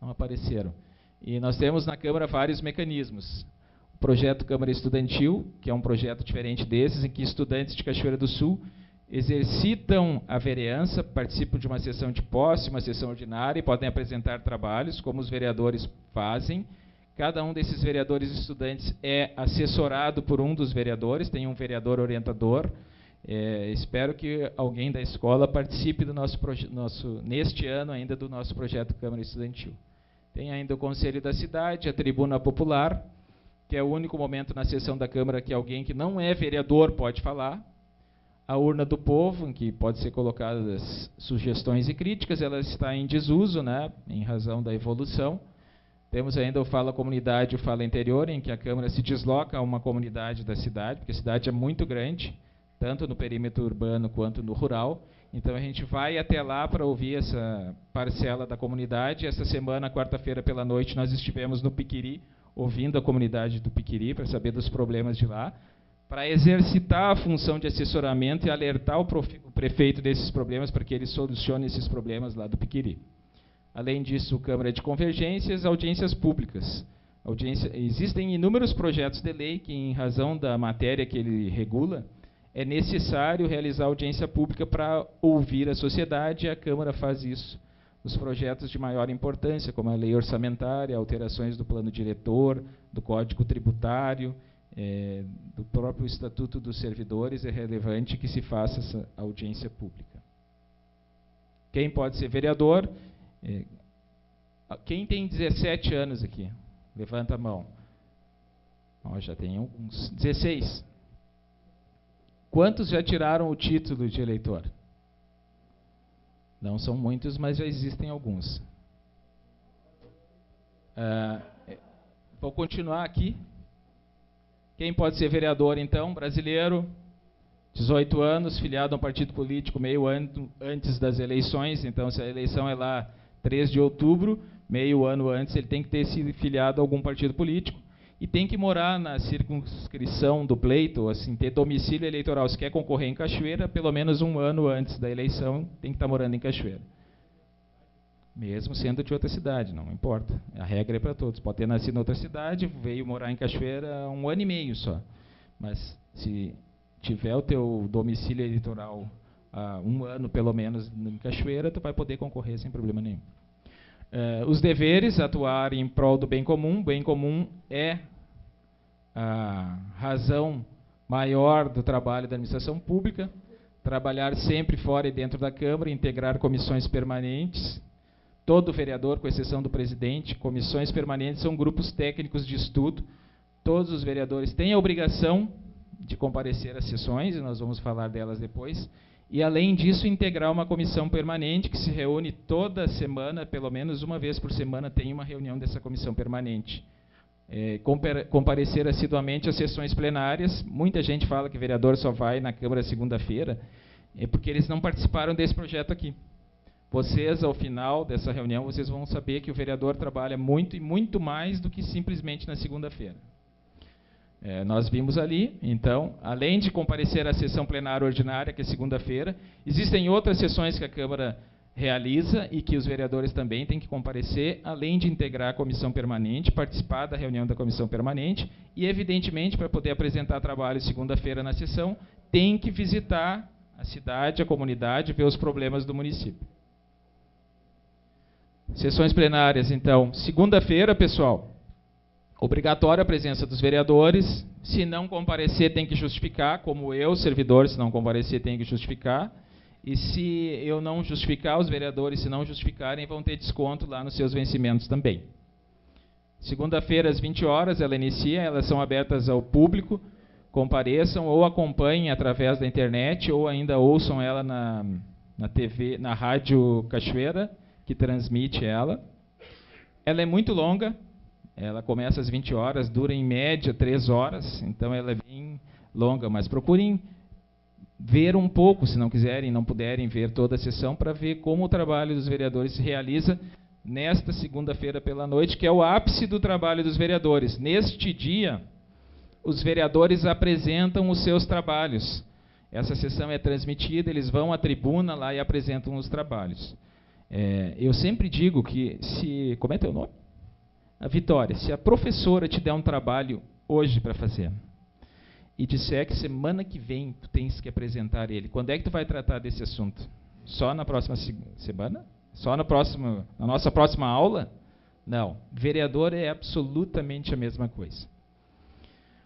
não apareceram. E nós temos na Câmara vários mecanismos. O projeto Câmara Estudantil, que é um projeto diferente desses, em que estudantes de Cachoeira do Sul exercitam a vereança, participam de uma sessão de posse, uma sessão ordinária, e podem apresentar trabalhos, como os vereadores fazem. Cada um desses vereadores estudantes é assessorado por um dos vereadores, tem um vereador orientador. Espero que alguém da escola participe do neste ano ainda do nosso projeto Câmara Estudantil. Tem ainda o Conselho da Cidade, a Tribuna Popular, que é o único momento na sessão da Câmara que alguém que não é vereador pode falar. A Urna do Povo, em que pode ser colocadas sugestões e críticas, ela está em desuso, né, em razão da evolução Temos ainda o Fala Comunidade e o Fala Interior, em que a Câmara se desloca a uma comunidade da cidade, porque a cidade é muito grande, tanto no perímetro urbano quanto no rural. Então a gente vai até lá para ouvir essa parcela da comunidade. Essa semana, quarta-feira pela noite, nós estivemos no Piquiri, ouvindo a comunidade do Piquiri, para saber dos problemas de lá, para exercitar a função de assessoramento e alertar o prefeito desses problemas, para que ele solucione esses problemas lá do Piquiri. Além disso, Câmara de Convergências, audiências públicas. Existem inúmeros projetos de lei que, em razão da matéria que ele regula, é necessário realizar audiência pública para ouvir a sociedade, e a Câmara faz isso. Os projetos de maior importância, como a lei orçamentária, alterações do plano diretor, do Código Tributário, do próprio Estatuto dos Servidores, é relevante que se faça essa audiência pública. Quem pode ser vereador? Quem tem 17 anos aqui? Levanta a mão. Já tem uns 16. Quantos já tiraram o título de eleitor? Não são muitos, mas já existem alguns. Vou continuar aqui. Quem pode ser vereador, então? Brasileiro, 18 anos, filiado a um partido político meio ano antes das eleições. Então, se a eleição é lá 3 de outubro, meio ano antes, ele tem que ter sido filiado a algum partido político. E tem que morar na circunscrição do pleito, ou assim, ter domicílio eleitoral. Se quer concorrer em Cachoeira, pelo menos um ano antes da eleição, tem que estar morando em Cachoeira. Mesmo sendo de outra cidade, não importa. A regra é para todos. Pode ter nascido em outra cidade, veio morar em Cachoeira 1 ano e meio só. Mas se tiver o teu domicílio eleitoral há 1 ano, pelo menos, em Cachoeira, tu vai poder concorrer sem problema nenhum. Os deveres, atuar em prol do bem comum. Bem comum é a razão maior do trabalho da administração pública. Trabalhar sempre fora e dentro da Câmara, integrar comissões permanentes. Todo vereador, com exceção do presidente, comissões permanentes são grupos técnicos de estudo. Todos os vereadores têm a obrigação de comparecer às sessões, e nós vamos falar delas depois. E, além disso, integrar uma comissão permanente que se reúne toda semana, pelo menos uma vez por semana, tem uma reunião dessa comissão permanente. Comparecer assiduamente às sessões plenárias. Muita gente fala que vereador só vai na Câmara segunda-feira, é porque eles não participaram desse projeto aqui. Vocês, ao final dessa reunião, vocês vão saber que o vereador trabalha muito e muito mais do que simplesmente na segunda-feira. Nós vimos ali, então, além de comparecer à sessão plenária ordinária, que é segunda-feira, existem outras sessões que a Câmara realiza e que os vereadores também têm que comparecer, além de integrar a comissão permanente, participar da reunião da comissão permanente e, evidentemente, para poder apresentar trabalho segunda-feira na sessão, tem que visitar a cidade, a comunidade, ver os problemas do município. Sessões plenárias, então, segunda-feira, pessoal. Obrigatória a presença dos vereadores. Se não comparecer, tem que justificar, como eu, servidor, se não comparecer, tem que justificar. E se eu não justificar, os vereadores, se não justificarem, vão ter desconto lá nos seus vencimentos também. Segunda-feira, às 20 horas, ela inicia, elas são abertas ao público. Compareçam ou acompanhem através da internet, ou ainda ouçam ela na TV, na Rádio Cachoeira, que transmite ela. Ela é muito longa. Ela começa às 20 horas, dura em média 3 horas, então ela é bem longa, mas procurem ver um pouco, se não quiserem, não puderem ver toda a sessão, para ver como o trabalho dos vereadores se realiza nesta segunda-feira pela noite, que é o ápice do trabalho dos vereadores. Neste dia, os vereadores apresentam os seus trabalhos. Essa sessão é transmitida, eles vão à tribuna lá e apresentam os trabalhos. Eu sempre digo que se... Como é teu nome? A Vitória, se a professora te der um trabalho hoje para fazer e disser que semana que vem tu tens que apresentar ele, quando é que tu vai tratar desse assunto? Só na próxima semana? Só na nossa próxima aula? Não. Vereador é absolutamente a mesma coisa.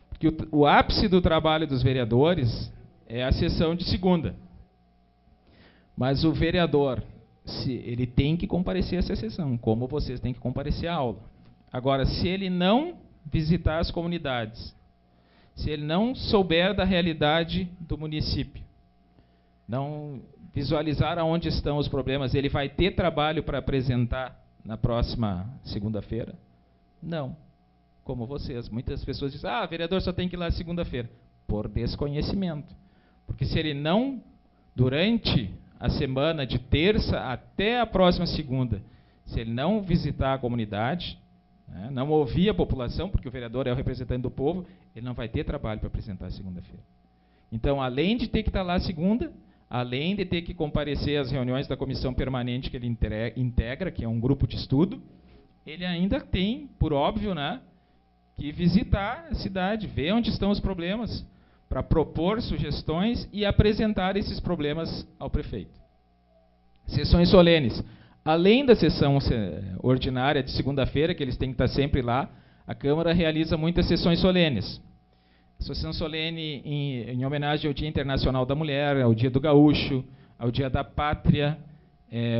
Porque o ápice do trabalho dos vereadores é a sessão de segunda. Mas o vereador, ele tem que comparecer a essa sessão, como vocês têm que comparecer à aula. Agora, se ele não visitar as comunidades, se ele não souber da realidade do município, não visualizar aonde estão os problemas, ele vai ter trabalho para apresentar na próxima segunda-feira? Não. Como vocês. Muitas pessoas dizem, vereador só tem que ir lá segunda-feira. Por desconhecimento. Porque se ele não, durante a semana de terça até a próxima segunda, se ele não visitar a comunidade, né, não ouvir a população, porque o vereador é o representante do povo, ele não vai ter trabalho para apresentar segunda-feira. Então, além de ter que estar lá segunda, além de ter que comparecer às reuniões da comissão permanente que ele integra, que é um grupo de estudo, ele ainda tem, por óbvio, né, que visitar a cidade, ver onde estão os problemas, para propor sugestões e apresentar esses problemas ao prefeito. Sessões solenes. Além da sessão ordinária de segunda-feira, que eles têm que estar sempre lá, a Câmara realiza muitas sessões solenes. Sessão solene em homenagem ao Dia Internacional da Mulher, ao Dia do Gaúcho, ao Dia da Pátria,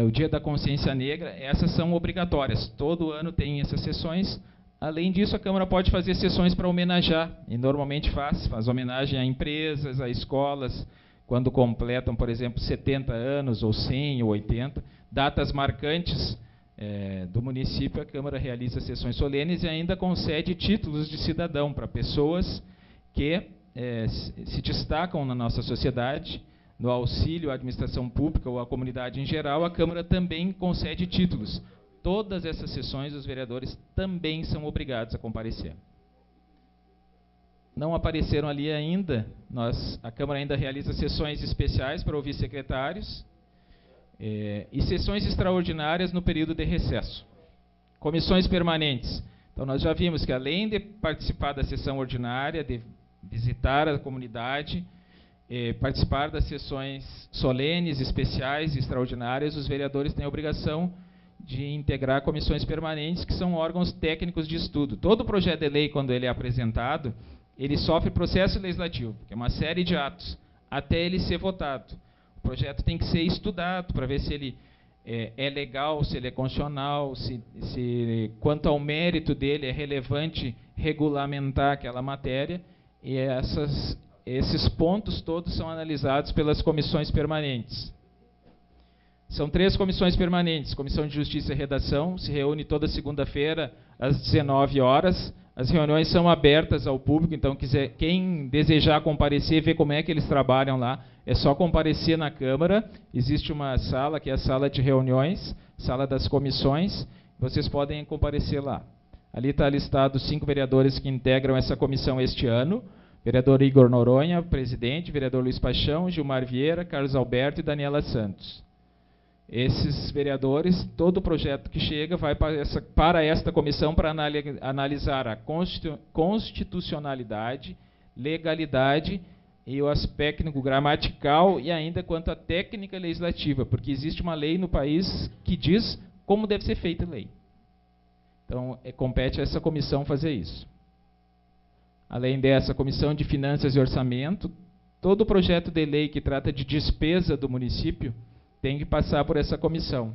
o Dia da Consciência Negra. Essas são obrigatórias. Todo ano tem essas sessões. Além disso, a Câmara pode fazer sessões para homenagear, e normalmente faz homenagem a empresas, a escolas, quando completam, por exemplo, 70 anos, ou 100, ou 80, datas marcantes do município, a Câmara realiza sessões solenes e ainda concede títulos de cidadão para pessoas que se destacam na nossa sociedade, no auxílio à administração pública ou à comunidade em geral. A Câmara também concede títulos. Todas essas sessões, os vereadores também são obrigados a comparecer. Não apareceram ali ainda, a Câmara ainda realiza sessões especiais para ouvir secretários e sessões extraordinárias no período de recesso. Comissões permanentes. Então, nós já vimos que, além de participar da sessão ordinária, de visitar a comunidade, participar das sessões solenes, especiais e extraordinárias, os vereadores têm a obrigação de integrar comissões permanentes, que são órgãos técnicos de estudo. Todo projeto de lei, quando ele é apresentado, ele sofre processo legislativo, que é uma série de atos, até ele ser votado. O projeto tem que ser estudado para ver se ele é legal, se ele é constitucional, se quanto ao mérito dele é relevante regulamentar aquela matéria, e esses pontos todos são analisados pelas comissões permanentes. São 3 comissões permanentes. Comissão de Justiça e Redação se reúne toda segunda-feira às 19 horas. As reuniões são abertas ao público, então quem desejar comparecer, ver como é que eles trabalham lá, é só comparecer na Câmara. Existe uma sala, que é a sala de reuniões, sala das comissões, vocês podem comparecer lá. Ali está listado os 5 vereadores que integram essa comissão este ano. Vereador Igor Noronha, presidente, vereador Luiz Paixão, Gilmar Vieira, Carlos Alberto e Daniela Santos. Esses vereadores, todo o projeto que chega vai para esta comissão para analisar a constitucionalidade, legalidade e o aspecto gramatical e ainda quanto à técnica legislativa, porque existe uma lei no país que diz como deve ser feita a lei. Então, compete a essa comissão fazer isso. Além dessa, comissão de Finanças e Orçamento, todo projeto de lei que trata de despesa do município tem que passar por essa comissão.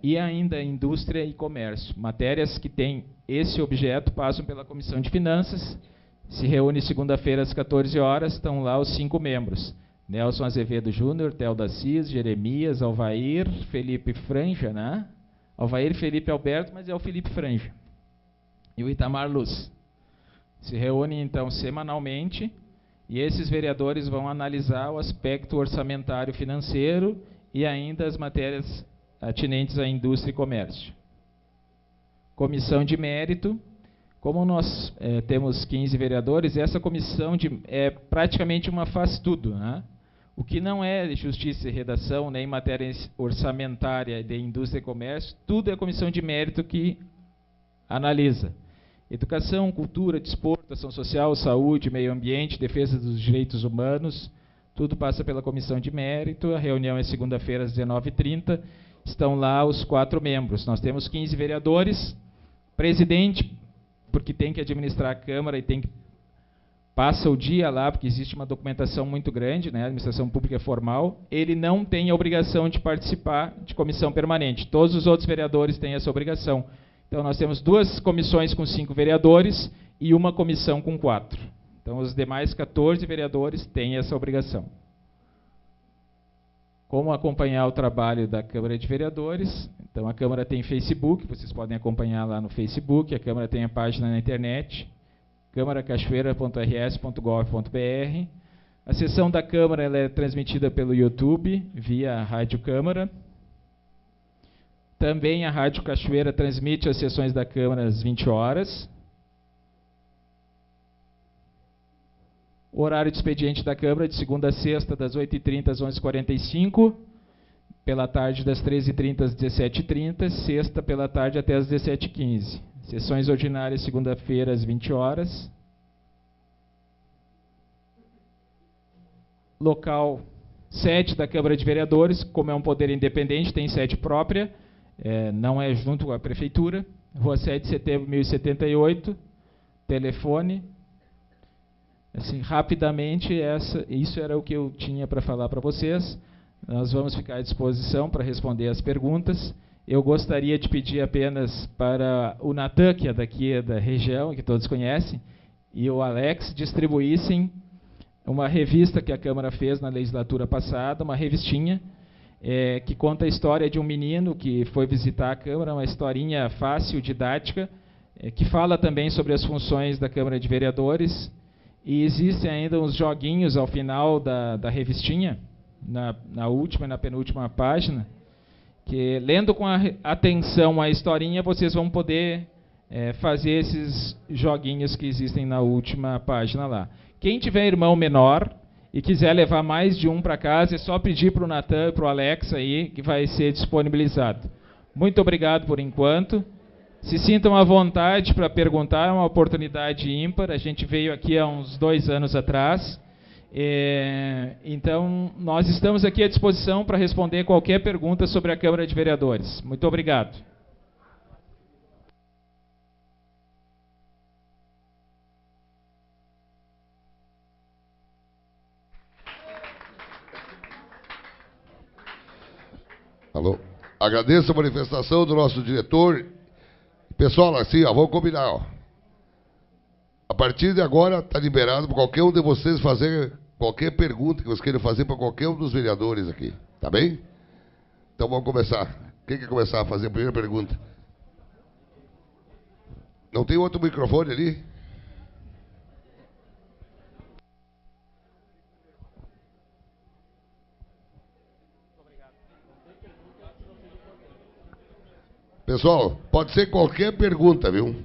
E ainda Indústria e Comércio. Matérias que têm esse objeto passam pela Comissão de Finanças, se reúne segunda-feira às 14 horas, estão lá os 5 membros. Nelson Azevedo Júnior, Telda Assis, Jeremias, Alvair, Felipe Franja, né? Alvair Felipe Alberto, mas é o Felipe Franja. E o Itamar Luz. Se reúnem, então, semanalmente, e esses vereadores vão analisar o aspecto orçamentário financeiro e ainda as matérias atinentes à indústria e comércio. Comissão de mérito. Como nós temos 15 vereadores, essa comissão é praticamente uma faz-tudo, né? O que não é justiça e redação, nem matéria orçamentária de indústria e comércio, tudo é a comissão de mérito que analisa. Educação, cultura, desporto, ação social, saúde, meio ambiente, defesa dos direitos humanos, tudo passa pela comissão de mérito. A reunião é segunda-feira às 19h30. Estão lá os 4 membros. Nós temos 15 vereadores, presidente, porque tem que administrar a Câmara e passa o dia lá, porque existe uma documentação muito grande, né? A administração pública é formal. Ele não tem a obrigação de participar de comissão permanente. Todos os outros vereadores têm essa obrigação. Então, nós temos 2 comissões com 5 vereadores e uma comissão com 4. Então, os demais 14 vereadores têm essa obrigação. Como acompanhar o trabalho da Câmara de Vereadores? Então, a Câmara tem Facebook, vocês podem acompanhar lá no Facebook. A Câmara tem a página na internet, câmaracachoeira.rs.gov.br. A sessão da Câmara ela é transmitida pelo YouTube, via Rádio Câmara. Também a Rádio Cachoeira transmite as sessões da Câmara às 20 horas. O horário de expediente da Câmara de segunda a sexta, das 8h30 às 11h45, pela tarde das 13h30 às 17h30, sexta pela tarde até às 17h15. Sessões ordinárias segunda-feira às 20 horas. Local, sede da Câmara de Vereadores, como é um poder independente, tem sede própria, não é junto com a Prefeitura. Rua 7 de Setembro, 1078, telefone. Assim, rapidamente, isso era o que eu tinha para falar para vocês. Nós vamos ficar à disposição para responder as perguntas. Eu gostaria de pedir apenas para o Natan, que é daqui da região, que todos conhecem, e o Alex distribuíssem uma revista que a Câmara fez na legislatura passada, uma revistinha, que conta a história de um menino que foi visitar a Câmara, uma historinha fácil, didática, que fala também sobre as funções da Câmara de Vereadores. E existem ainda uns joguinhos ao final da revistinha, na última e na penúltima página, que, lendo com atenção a historinha, vocês vão poder fazer esses joguinhos que existem na última página lá. Quem tiver irmão menor e quiser levar mais de um para casa, é só pedir para o Natan e para o Alex aí, que vai ser disponibilizado. Muito obrigado por enquanto. Se sintam à vontade para perguntar, é uma oportunidade ímpar. A gente veio aqui há uns 2 anos atrás. Então, nós estamos aqui à disposição para responder qualquer pergunta sobre a Câmara de Vereadores. Muito obrigado. Alô? Agradeço a manifestação do nosso diretor. Pessoal, assim, vamos combinar. A partir de agora, está liberado para qualquer um de vocês fazer qualquer pergunta que vocês queiram fazer para qualquer um dos vereadores aqui. Tá bem? Então vamos começar. Quem quer começar a fazer a primeira pergunta? Não tem outro microfone ali? Pessoal, pode ser qualquer pergunta, viu?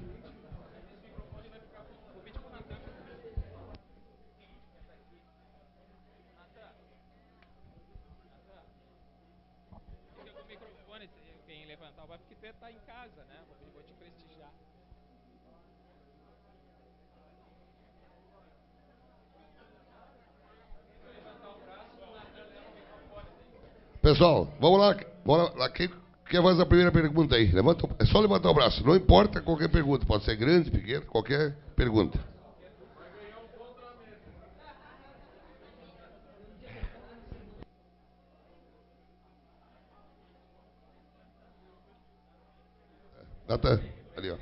Pessoal, vamos lá. Quem quer fazer a primeira pergunta aí? É só levantar o braço. Não importa qualquer pergunta. Pode ser grande, pequena, qualquer pergunta. Natan, ali, ó.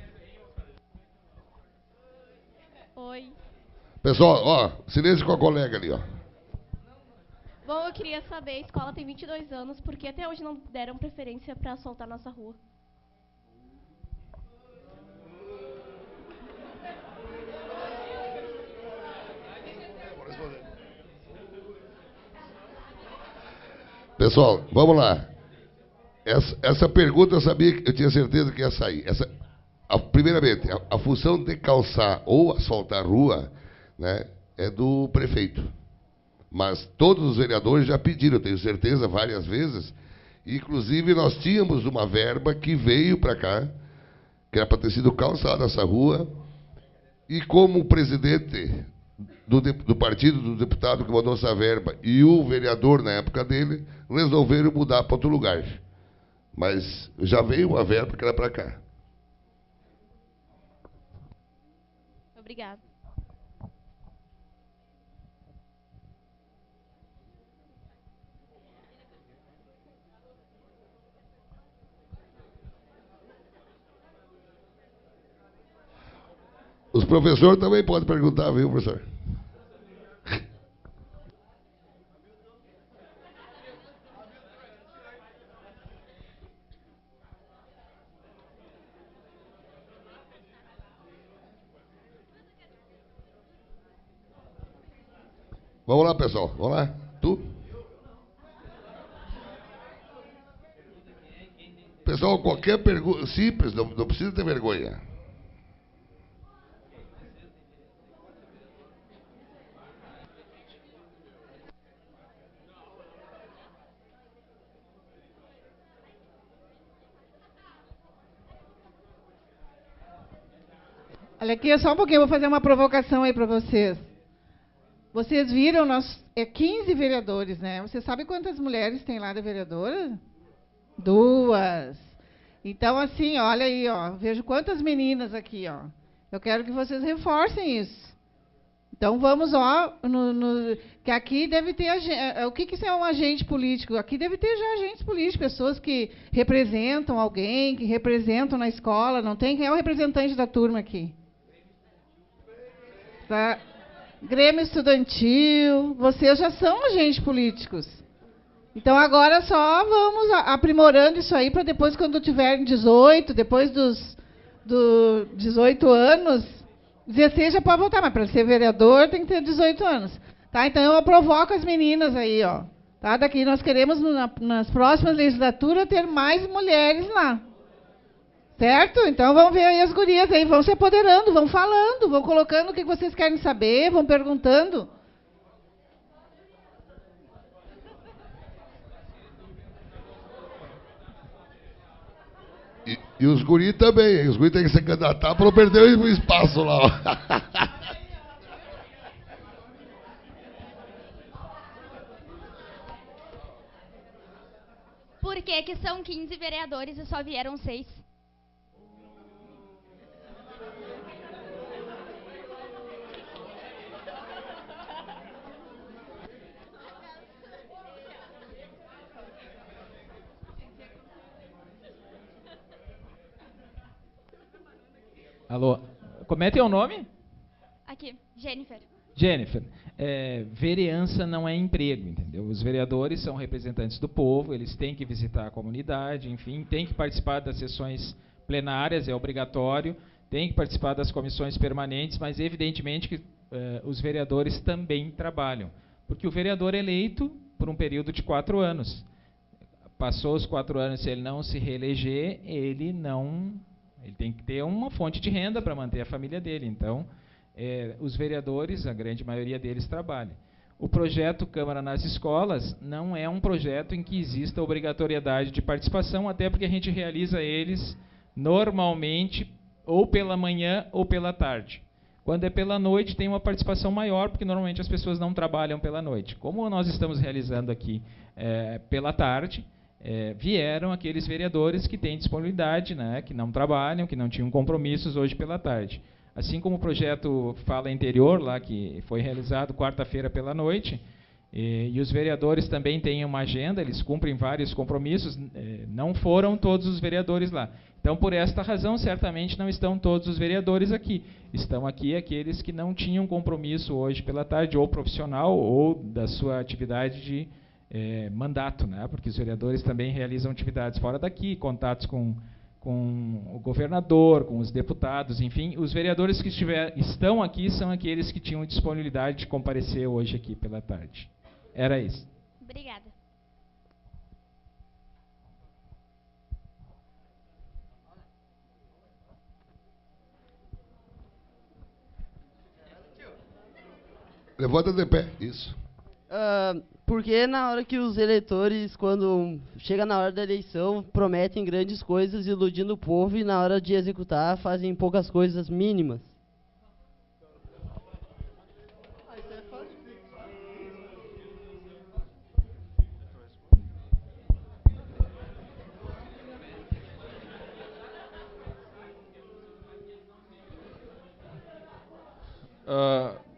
Oi. Pessoal, ó, silêncio com a colega ali, ó. Bom, eu queria saber, a escola tem 22 anos, por que até hoje não deram preferência para asfaltar nossa rua? Pessoal, vamos lá. Essa pergunta eu sabia que eu tinha certeza que ia sair. Primeiramente, a função de calçar ou asfaltar a rua, né, é do prefeito. Mas todos os vereadores já pediram, eu tenho certeza, várias vezes. Inclusive, nós tínhamos uma verba que veio para cá, que era para ter sido calçada essa rua. E como o presidente do partido, do deputado que mandou essa verba, e o vereador, na época dele, resolveram mudar para outro lugar. Mas já veio uma verba que era para cá. Obrigada. Os professores também podem perguntar, viu, professor? Vamos lá, pessoal. Vamos lá. Tu? Pessoal, qualquer pergunta simples, não precisa ter vergonha. Olha aqui, só um pouquinho, eu vou fazer uma provocação aí para vocês. Vocês viram, nós 15 vereadores, né? Você sabe quantas mulheres tem lá da vereadora? 2. Então, assim, olha aí, ó, vejo quantas meninas aqui, ó. Eu quero que vocês reforcem isso. Então, vamos, ó, que aqui deve ter... O que é um agente político? Aqui deve ter já agentes políticos, pessoas que representam alguém, que representam na escola. Não tem? Quem é o representante da turma aqui? Tá? Grêmio Estudantil, vocês já são agentes políticos. Então, agora só vamos aprimorando isso aí para depois, quando tiverem 18, depois dos 18 anos, 16 já pode votar, mas para ser vereador tem que ter 18 anos. Tá? Então, eu provoco as meninas aí, ó. Tá? Daqui nós queremos, nas próximas legislaturas, ter mais mulheres lá. Certo? Então, vamos ver aí as gurias aí, vão se apoderando, vão falando, vão colocando o que vocês querem saber, vão perguntando. E os guris também. Os guris têm que se candidatar para não perder o espaço lá. Ó. Por que são 15 vereadores e só vieram 6? Alô, como é teu nome? Aqui, Jennifer. Jennifer, vereança não é emprego, entendeu? Os vereadores são representantes do povo, eles têm que visitar a comunidade, enfim, têm que participar das sessões plenárias, é obrigatório, têm que participar das comissões permanentes, mas evidentemente que os vereadores também trabalham, porque o vereador é eleito por um período de 4 anos. Passou os 4 anos, se ele não se reeleger, ele tem que ter uma fonte de renda para manter a família dele. Então, os vereadores, a grande maioria deles, trabalham. O projeto Câmara nas Escolas não é um projeto em que exista obrigatoriedade de participação, até porque a gente realiza eles normalmente ou pela manhã ou pela tarde. Quando é pela noite, tem uma participação maior, porque normalmente as pessoas não trabalham pela noite. Como nós estamos realizando aqui pela tarde, vieram aqueles vereadores que têm disponibilidade, né, que não trabalham, que não tinham compromissos hoje pela tarde. Assim como o projeto Fala Interior, lá, que foi realizado quarta-feira pela noite, e os vereadores também têm uma agenda, eles cumprem vários compromissos, não foram todos os vereadores lá. Então, por esta razão, certamente não estão todos os vereadores aqui. Estão aqui aqueles que não tinham compromisso hoje pela tarde, ou profissional, ou da sua atividade de mandato, né? Porque os vereadores também realizam atividades fora daqui, contatos com o governador, com os deputados, enfim. Os vereadores que estão aqui são aqueles que tinham disponibilidade de comparecer hoje aqui pela tarde. Era isso. Obrigada. Levanta de pé, isso. Porque na hora que os eleitores, quando chega na hora da eleição, prometem grandes coisas, iludindo o povo, e na hora de executar fazem poucas coisas mínimas?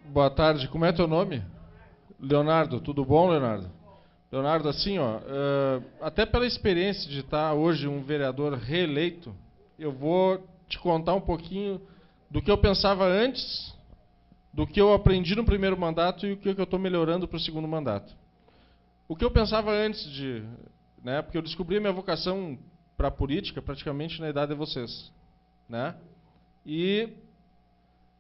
Boa tarde, como é teu nome? Leonardo, tudo bom, Leonardo? Leonardo, assim, ó, até pela experiência de estar hoje um vereador reeleito, eu vou te contar um pouquinho do que eu pensava antes, do que eu aprendi no primeiro mandato e o que eu estou melhorando para o segundo mandato. O que eu pensava antes né, porque eu descobri a minha vocação para a política praticamente na idade de vocês, né? E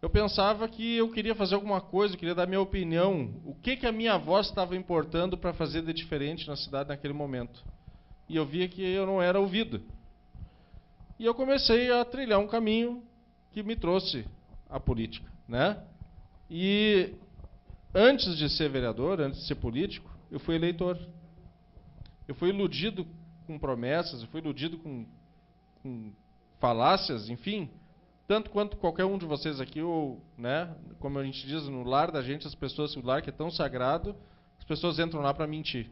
eu pensava que eu queria fazer alguma coisa, eu queria dar minha opinião, o que a minha voz estava importando para fazer de diferente na cidade naquele momento. E eu via que eu não era ouvido. E eu comecei a trilhar um caminho que me trouxe à política, né? E antes de ser vereador, antes de ser político, eu fui eleitor. Eu fui iludido com promessas, eu fui iludido com falácias, enfim, tanto quanto qualquer um de vocês aqui, ou, né, como a gente diz, no lar da gente, as pessoas, o lar que é tão sagrado, as pessoas entram lá para mentir.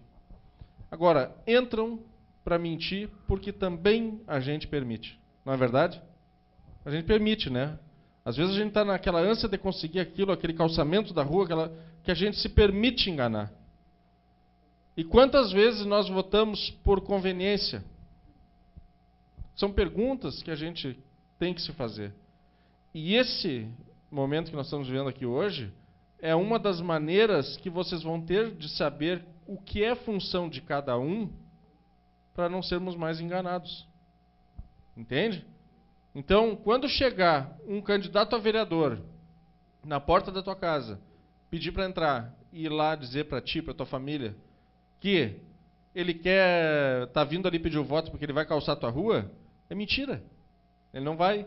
Agora, entram para mentir porque também a gente permite. Não é verdade? A gente permite, né? Às vezes a gente está naquela ânsia de conseguir aquilo, aquele calçamento da rua, que a gente se permite enganar. E quantas vezes nós votamos por conveniência? São perguntas que a gente tem que se fazer. E esse momento que nós estamos vivendo aqui hoje é uma das maneiras que vocês vão ter de saber o que é função de cada um para não sermos mais enganados. Entende? Então, quando chegar um candidato a vereador na porta da tua casa, pedir para entrar e ir lá dizer para ti, para tua família, que ele tá vindo ali pedir o voto porque ele vai calçar a tua rua, é mentira. Ele não vai.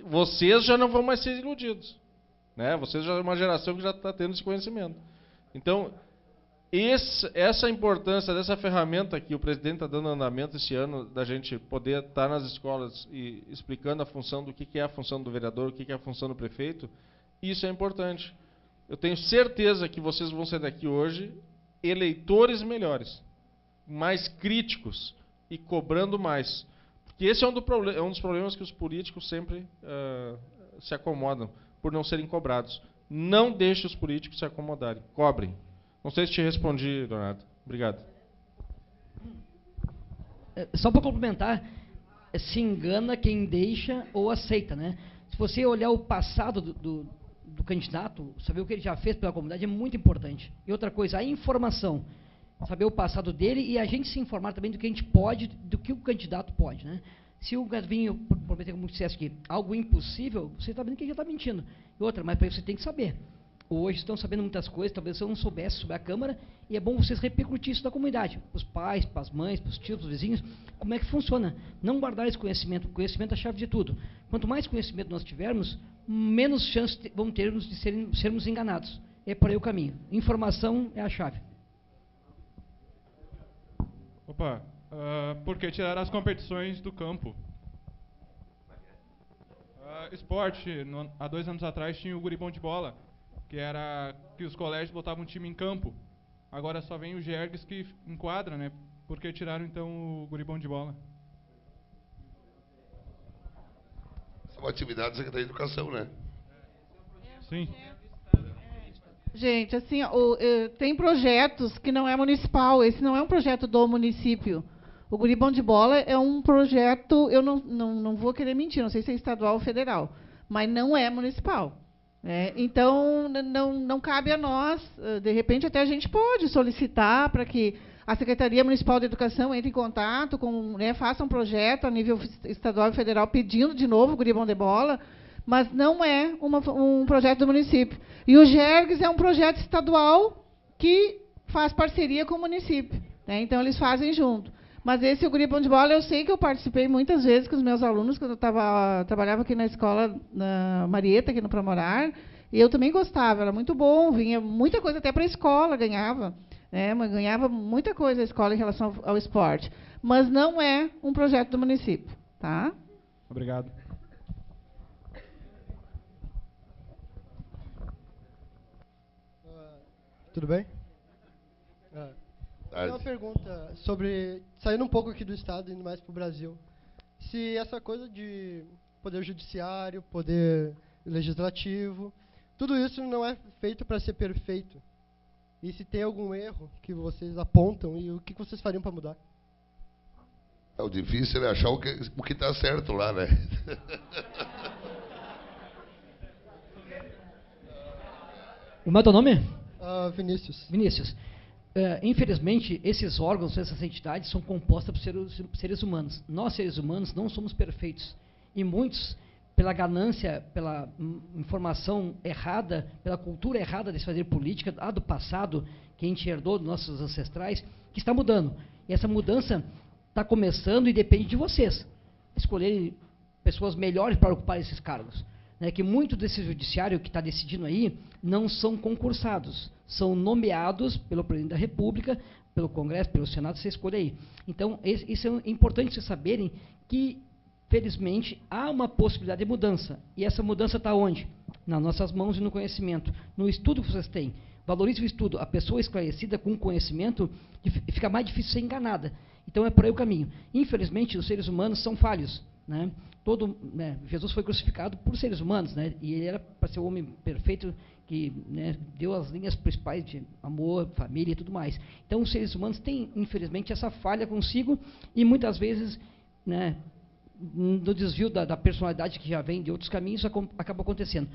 Vocês já não vão mais ser iludidos, né? Vocês já é uma geração que já está tendo esse conhecimento. Então, essa importância dessa ferramenta que o presidente está dando andamento esse ano, da gente poder estar nas escolas e explicando a função do que é a função do vereador, o que é a função do prefeito, isso é importante. Eu tenho certeza que vocês vão sair daqui hoje eleitores melhores, mais críticos e cobrando mais. Porque esse é um dos problemas que os políticos sempre se acomodam, por não serem cobrados. Não deixe os políticos se acomodarem. Cobrem. Não sei se te respondi, Leonardo. Obrigado. Só para complementar, se engana quem deixa ou aceita, né? Se você olhar o passado do candidato, saber o que ele já fez pela comunidade é muito importante. E outra coisa, a informação. Saber o passado dele e a gente se informar também do que a gente pode, do que o candidato pode, né? Se o Gavinho prometer, como dissesse aqui, algo impossível, você está vendo que ele já está mentindo. E outra, mas para isso você tem que saber. Hoje estão sabendo muitas coisas, talvez eu não soubesse sobre a Câmara, e é bom vocês repercutir isso na comunidade, para os pais, para as mães, para os tios, para os vizinhos, como é que funciona. Não guardar esse conhecimento, o conhecimento é a chave de tudo. Quanto mais conhecimento nós tivermos, menos chance vamos ter de sermos enganados. É por aí o caminho. Informação é a chave. Opa, por que tirar as competições do campo? Esporte, há 2 anos atrás tinha o guribão de bola, que era que os colégios botavam um time em campo. Agora só vem o Jergues que enquadra, né? Por que tiraram então o guribão de bola? São atividades da Secretaria de Educação, né? Sim. Gente, assim, tem projetos que não é municipal. Esse não é um projeto do município. O Guribão de Bola é um projeto, eu não vou querer mentir, não sei se é estadual ou federal, mas não é municipal. Então, não cabe a nós, de repente até a gente pode solicitar para que a Secretaria Municipal de Educação entre em contato, faça um projeto a nível estadual e federal pedindo de novo o Guribão de Bola, mas não é um projeto do município. E o Jergues é um projeto estadual que faz parceria com o município, né? Então, eles fazem junto. Mas esse, o Guribão de Bola, eu sei que eu participei muitas vezes com os meus alunos, quando eu trabalhava aqui na escola, na Marieta, aqui no Pramorar, e eu também gostava, era muito bom, vinha muita coisa até para a escola, ganhava muita coisa a escola em relação ao esporte. Mas não é um projeto do município, tá? Obrigado. Tudo bem? Uma pergunta sobre, saindo um pouco aqui do Estado e indo mais para o Brasil. Se essa coisa de poder judiciário, poder legislativo, tudo isso não é feito para ser perfeito. E se tem algum erro que vocês apontam e o que vocês fariam para mudar? O difícil é achar o que está certo lá, né? Como é o teu nome? Vinícius. Vinícius. Infelizmente, esses órgãos, essas entidades são compostas por seres humanos. Nós, seres humanos, não somos perfeitos. E muitos pela ganância, pela informação errada, pela cultura errada de se fazer política, do passado, que a gente herdou dos nossos ancestrais, que está mudando. E essa mudança está começando e depende de vocês escolherem pessoas melhores para ocupar esses cargos. Né, que muito desse judiciário que está decidindo aí não são concursados, são nomeados pelo presidente da República, pelo Congresso, pelo Senado, você escolhe aí. Então, isso é importante vocês saberem que, felizmente, há uma possibilidade de mudança. E essa mudança está onde? Nas nossas mãos e no conhecimento. No estudo que vocês têm. Valorize o estudo. A pessoa esclarecida com conhecimento fica mais difícil ser enganada. Então, é por aí o caminho. Infelizmente, os seres humanos são falhos. Né? Jesus foi crucificado por seres humanos, né? E ele era para ser o homem perfeito que, né, deu as linhas principais de amor, família e tudo mais. Então, os seres humanos têm, infelizmente, essa falha consigo e muitas vezes, né, no desvio da personalidade que já vem de outros caminhos, isso acaba acontecendo.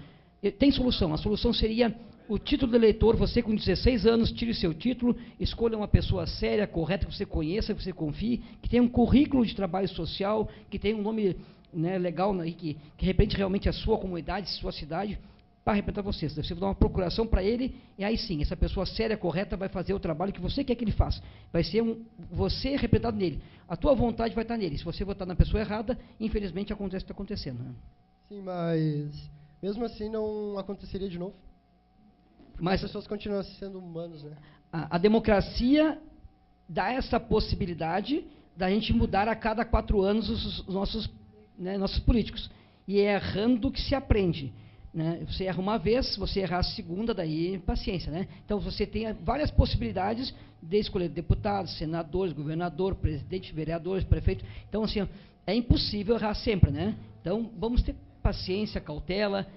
Tem solução. A solução seria o título do eleitor. Você com 16 anos, tire o seu título, escolha uma pessoa séria, correta, que você conheça, que você confie, que tenha um currículo de trabalho social, que tenha um nome, né, legal, né, que represente realmente a sua comunidade, a sua cidade, para representar você. Você vai dar uma procuração para ele, e aí sim, essa pessoa séria, correta, vai fazer o trabalho que você quer que ele faça. Vai ser você representado nele. A tua vontade vai estar nele. Se você votar na pessoa errada, infelizmente acontece o que está acontecendo. Né? Sim, mas mesmo assim não aconteceria de novo? Mas as pessoas continuam sendo humanos, né? A democracia dá essa possibilidade da gente mudar a cada 4 anos os nossos, né, nossos políticos. E é errando que se aprende. Né? Você erra uma vez, se você errar a segunda, daí paciência. Né? Então, você tem várias possibilidades de escolher deputados, senadores, governador, presidente, vereadores, prefeito. Então, assim, é impossível errar sempre. Né? Então, vamos ter paciência, cautela,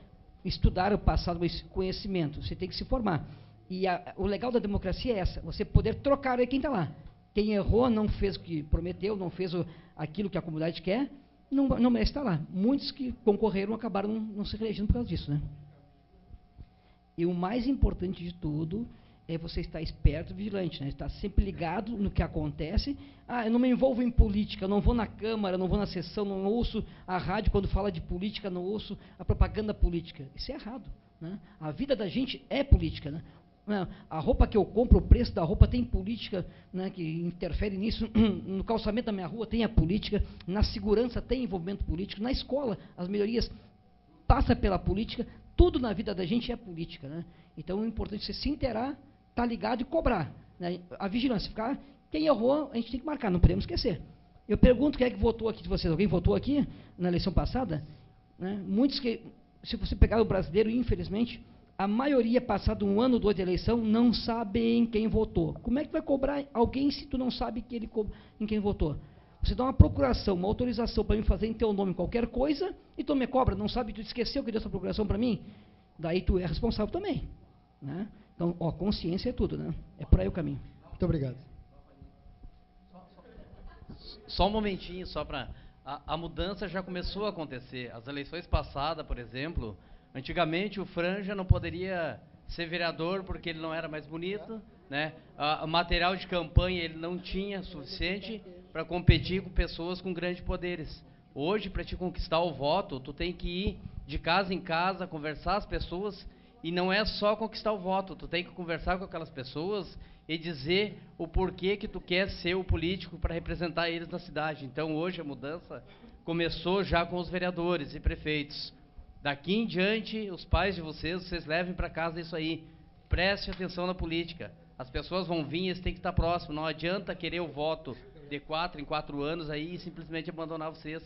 estudar o passado, esse conhecimento. Você tem que se formar. E o legal da democracia é essa, você poder trocar aí quem está lá. Quem errou, não fez o que prometeu, não fez aquilo que a comunidade quer, não merece estar lá. Muitos que concorreram acabaram não se reelegendo por causa disso. Né? E o mais importante de tudo é você estar esperto e vigilante, né? Estar sempre ligado no que acontece. Eu não me envolvo em política, não vou na Câmara, não vou na sessão, não ouço a rádio quando fala de política, não ouço a propaganda política. Isso é errado. Né? A vida da gente é política. Né? A roupa que eu compro, o preço da roupa tem política, né, que interfere nisso. No calçamento da minha rua tem a política, na segurança tem envolvimento político, na escola as melhorias passam pela política, tudo na vida da gente é política. Né? Então é importante você se inteirar, estar ligado e cobrar. Né? A vigilância, quem errou a gente tem que marcar, não podemos esquecer. Eu pergunto quem é que votou aqui de vocês, alguém votou aqui na eleição passada? Né? Muitos que, se você pegar o brasileiro, infelizmente, a maioria, passado 1 ano ou 2 de eleição, não sabem quem votou. Como é que vai cobrar alguém se tu não sabe em quem votou? Você dá uma procuração, uma autorização para mim fazer em teu nome qualquer coisa, e tu me cobra, não sabe, tu esqueceu que deu essa procuração para mim? Daí tu é responsável também. Né? Então, consciência é tudo, né? É por aí o caminho. Muito obrigado. Só um momentinho, só para... A mudança já começou a acontecer. As eleições passadas, por exemplo... Antigamente o Franja não poderia ser vereador porque ele não era mais bonito, né? O material de campanha ele não tinha suficiente para competir com pessoas com grandes poderes. Hoje, para te conquistar o voto, tu tem que ir de casa em casa, conversar com as pessoas, e não é só conquistar o voto, tu tem que conversar com aquelas pessoas e dizer o porquê que tu quer ser o político para representar eles na cidade. Então, hoje a mudança começou já com os vereadores e prefeitos. Daqui em diante, os pais de vocês levem para casa isso aí. Preste atenção na política. As pessoas vão vir, eles têm que estar próximos. Não adianta querer o voto de 4 em 4 anos aí e simplesmente abandonar vocês.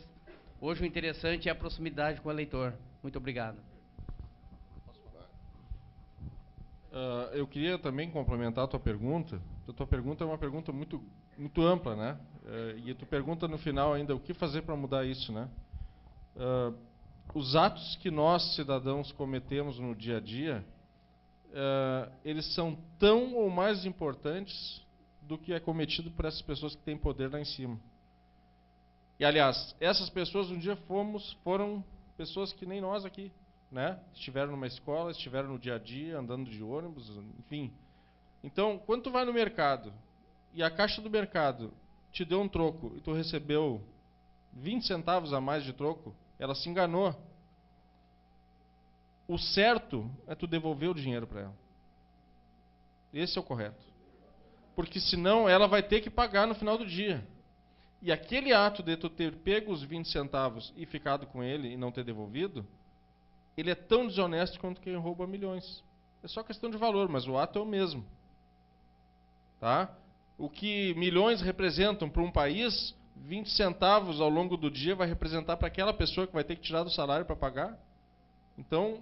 Hoje o interessante é a proximidade com o eleitor. Muito obrigado. Eu queria também complementar a tua pergunta. A tua pergunta é uma pergunta muito, muito ampla, né? E tu pergunta no final ainda o que fazer para mudar isso, né? Os atos que nós, cidadãos, cometemos no dia a dia, eles são tão ou mais importantes do que é cometido por essas pessoas que têm poder lá em cima. E, aliás, essas pessoas um dia foram pessoas que nem nós aqui, né? Estiveram numa escola, estiveram no dia a dia, andando de ônibus, enfim. Então, quando tu vai no mercado e a caixa do mercado te deu um troco e tu recebeu 20 centavos a mais de troco, ela se enganou, o certo é tu devolver o dinheiro para ela. Esse é o correto. Porque senão ela vai ter que pagar no final do dia. E aquele ato de tu ter pego os 20 centavos e ficado com ele e não ter devolvido, ele é tão desonesto quanto quem rouba milhões. É só questão de valor, mas o ato é o mesmo. Tá? O que milhões representam para um país, 20 centavos ao longo do dia vai representar para aquela pessoa que vai ter que tirar do salário para pagar. Então,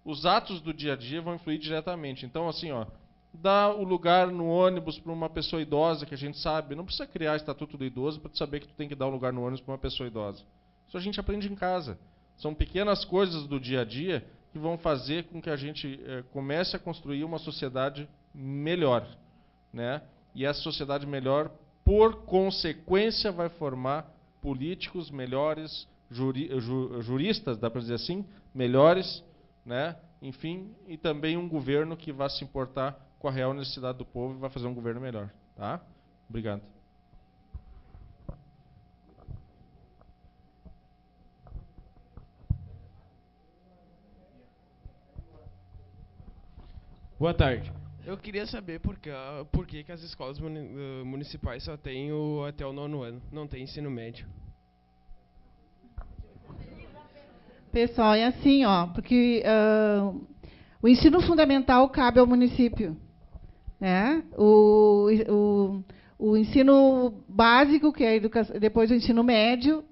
os atos do dia a dia vão influir diretamente. Então, assim, ó, dá o lugar no ônibus para uma pessoa idosa, que a gente sabe, não precisa criar estatuto do idoso para tu saber que tu tem que dar um lugar no ônibus para uma pessoa idosa. Isso a gente aprende em casa. São pequenas coisas do dia a dia que vão fazer com que a gente comece a construir uma sociedade melhor, né? E essa sociedade melhor, por consequência, vai formar políticos melhores, juristas, dá para dizer assim, melhores, né? Enfim, e também um governo que vai se importar com a real necessidade do povo e vai fazer um governo melhor, tá? Obrigado. Boa tarde. Eu queria saber por que as escolas municipais só têm até o 9º ano, não tem ensino médio. Pessoal, é assim, ó, porque o ensino fundamental cabe ao município, né? O ensino básico, que é a educação, depois o ensino médio,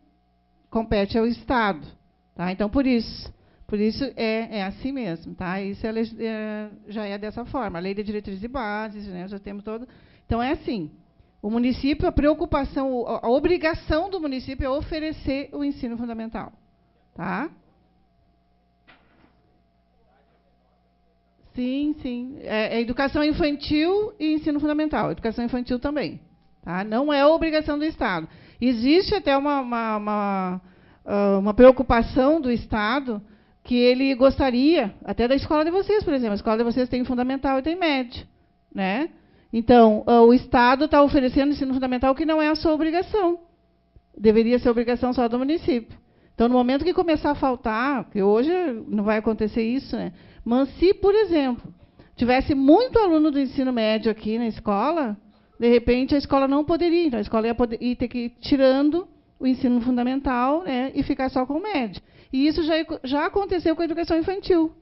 compete ao Estado, tá? Então, por isso é assim mesmo, tá? Isso já é dessa forma. A lei de diretrizes e bases, né? Já temos todo. Então é assim. O município, a preocupação, a obrigação do município é oferecer o ensino fundamental, tá? Sim, sim. É educação infantil e ensino fundamental. Educação infantil também, tá? Não é obrigação do Estado. Existe até uma preocupação do Estado que ele gostaria, até da escola de vocês, por exemplo. A escola de vocês tem fundamental e tem médio, né? Então, o Estado está oferecendo ensino fundamental que não é a sua obrigação. Deveria ser obrigação só do município. Então, no momento que começar a faltar, que hoje não vai acontecer isso, né? Mas se, por exemplo, tivesse muito aluno do ensino médio aqui na escola, de repente a escola não poderia. Então, a escola ia ter que ir tirando o ensino fundamental, né, e ficar só com o médio. E isso já aconteceu com a educação infantil.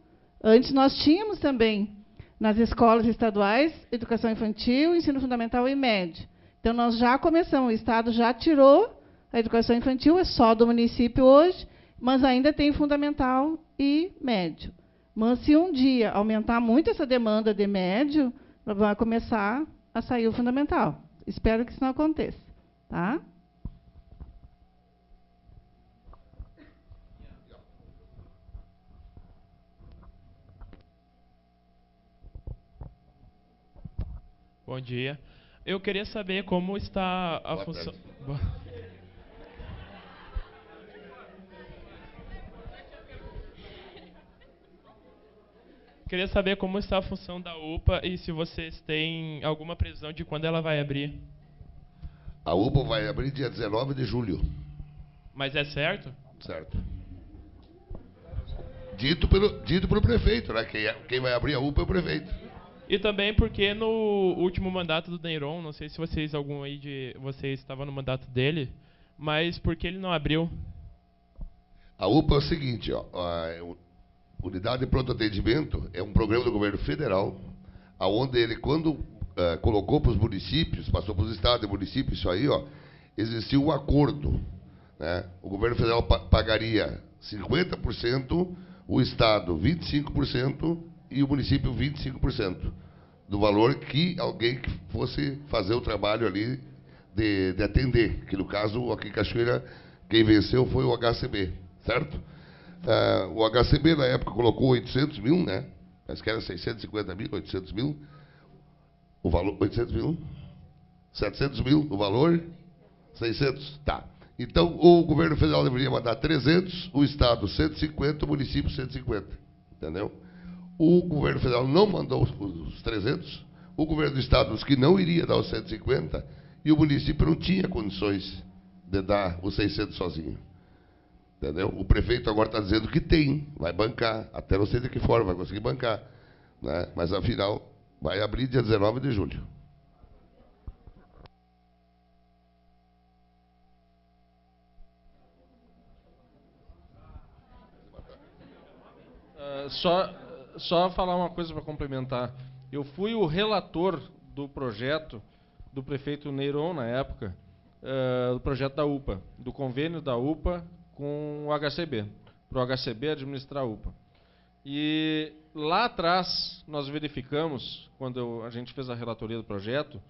Antes nós tínhamos também, nas escolas estaduais, educação infantil, ensino fundamental e médio. Então, nós já começamos, o Estado já tirou a educação infantil, é só do município hoje, mas ainda tem fundamental e médio. Mas se um dia aumentar muito essa demanda de médio, vai começar a sair o fundamental. Espero que isso não aconteça, tá? Bom dia. Eu queria saber como está a função... Queria saber como está a função da UPA e se vocês têm alguma previsão de quando ela vai abrir. A UPA vai abrir dia 19 de julho. Mas é certo? Certo. Dito pelo prefeito, né? Quem vai abrir a UPA é o prefeito. E também porque no último mandato do Neyron, não sei se algum aí de vocês estava no mandato dele, mas por que ele não abriu? A UPA é o seguinte, ó, a Unidade de Pronto Atendimento é um programa do governo federal, aonde ele, quando colocou para os municípios, passou para os estados e municípios, isso aí, ó, existia um acordo, né? O governo federal pagaria 50%, o estado 25%, e o município 25% do valor que alguém que fosse fazer o trabalho ali de atender, que no caso aqui em Cachoeira quem venceu foi o HCB, certo? O HCB na época colocou 800 mil, né? Mas que era 650 mil, 800 mil, o valor, 800 mil, 700 mil, o valor, 600, tá. Então o governo federal deveria mandar 300, o estado 150, o município 150, entendeu? O governo federal não mandou os 300, o governo do estado disse que não iria dar os 150 e o município não tinha condições de dar os 600 sozinho. Entendeu? O prefeito agora está dizendo que tem, vai bancar, até não sei de que forma vai conseguir bancar, né? Mas afinal vai abrir dia 19 de julho. Só falar uma coisa para complementar. Eu fui o relator do projeto do prefeito Neyron, na época, do projeto da UPA, do convênio da UPA com o HCB, para o HCB administrar a UPA. E lá atrás nós verificamos, quando a gente fez a relatoria do projeto,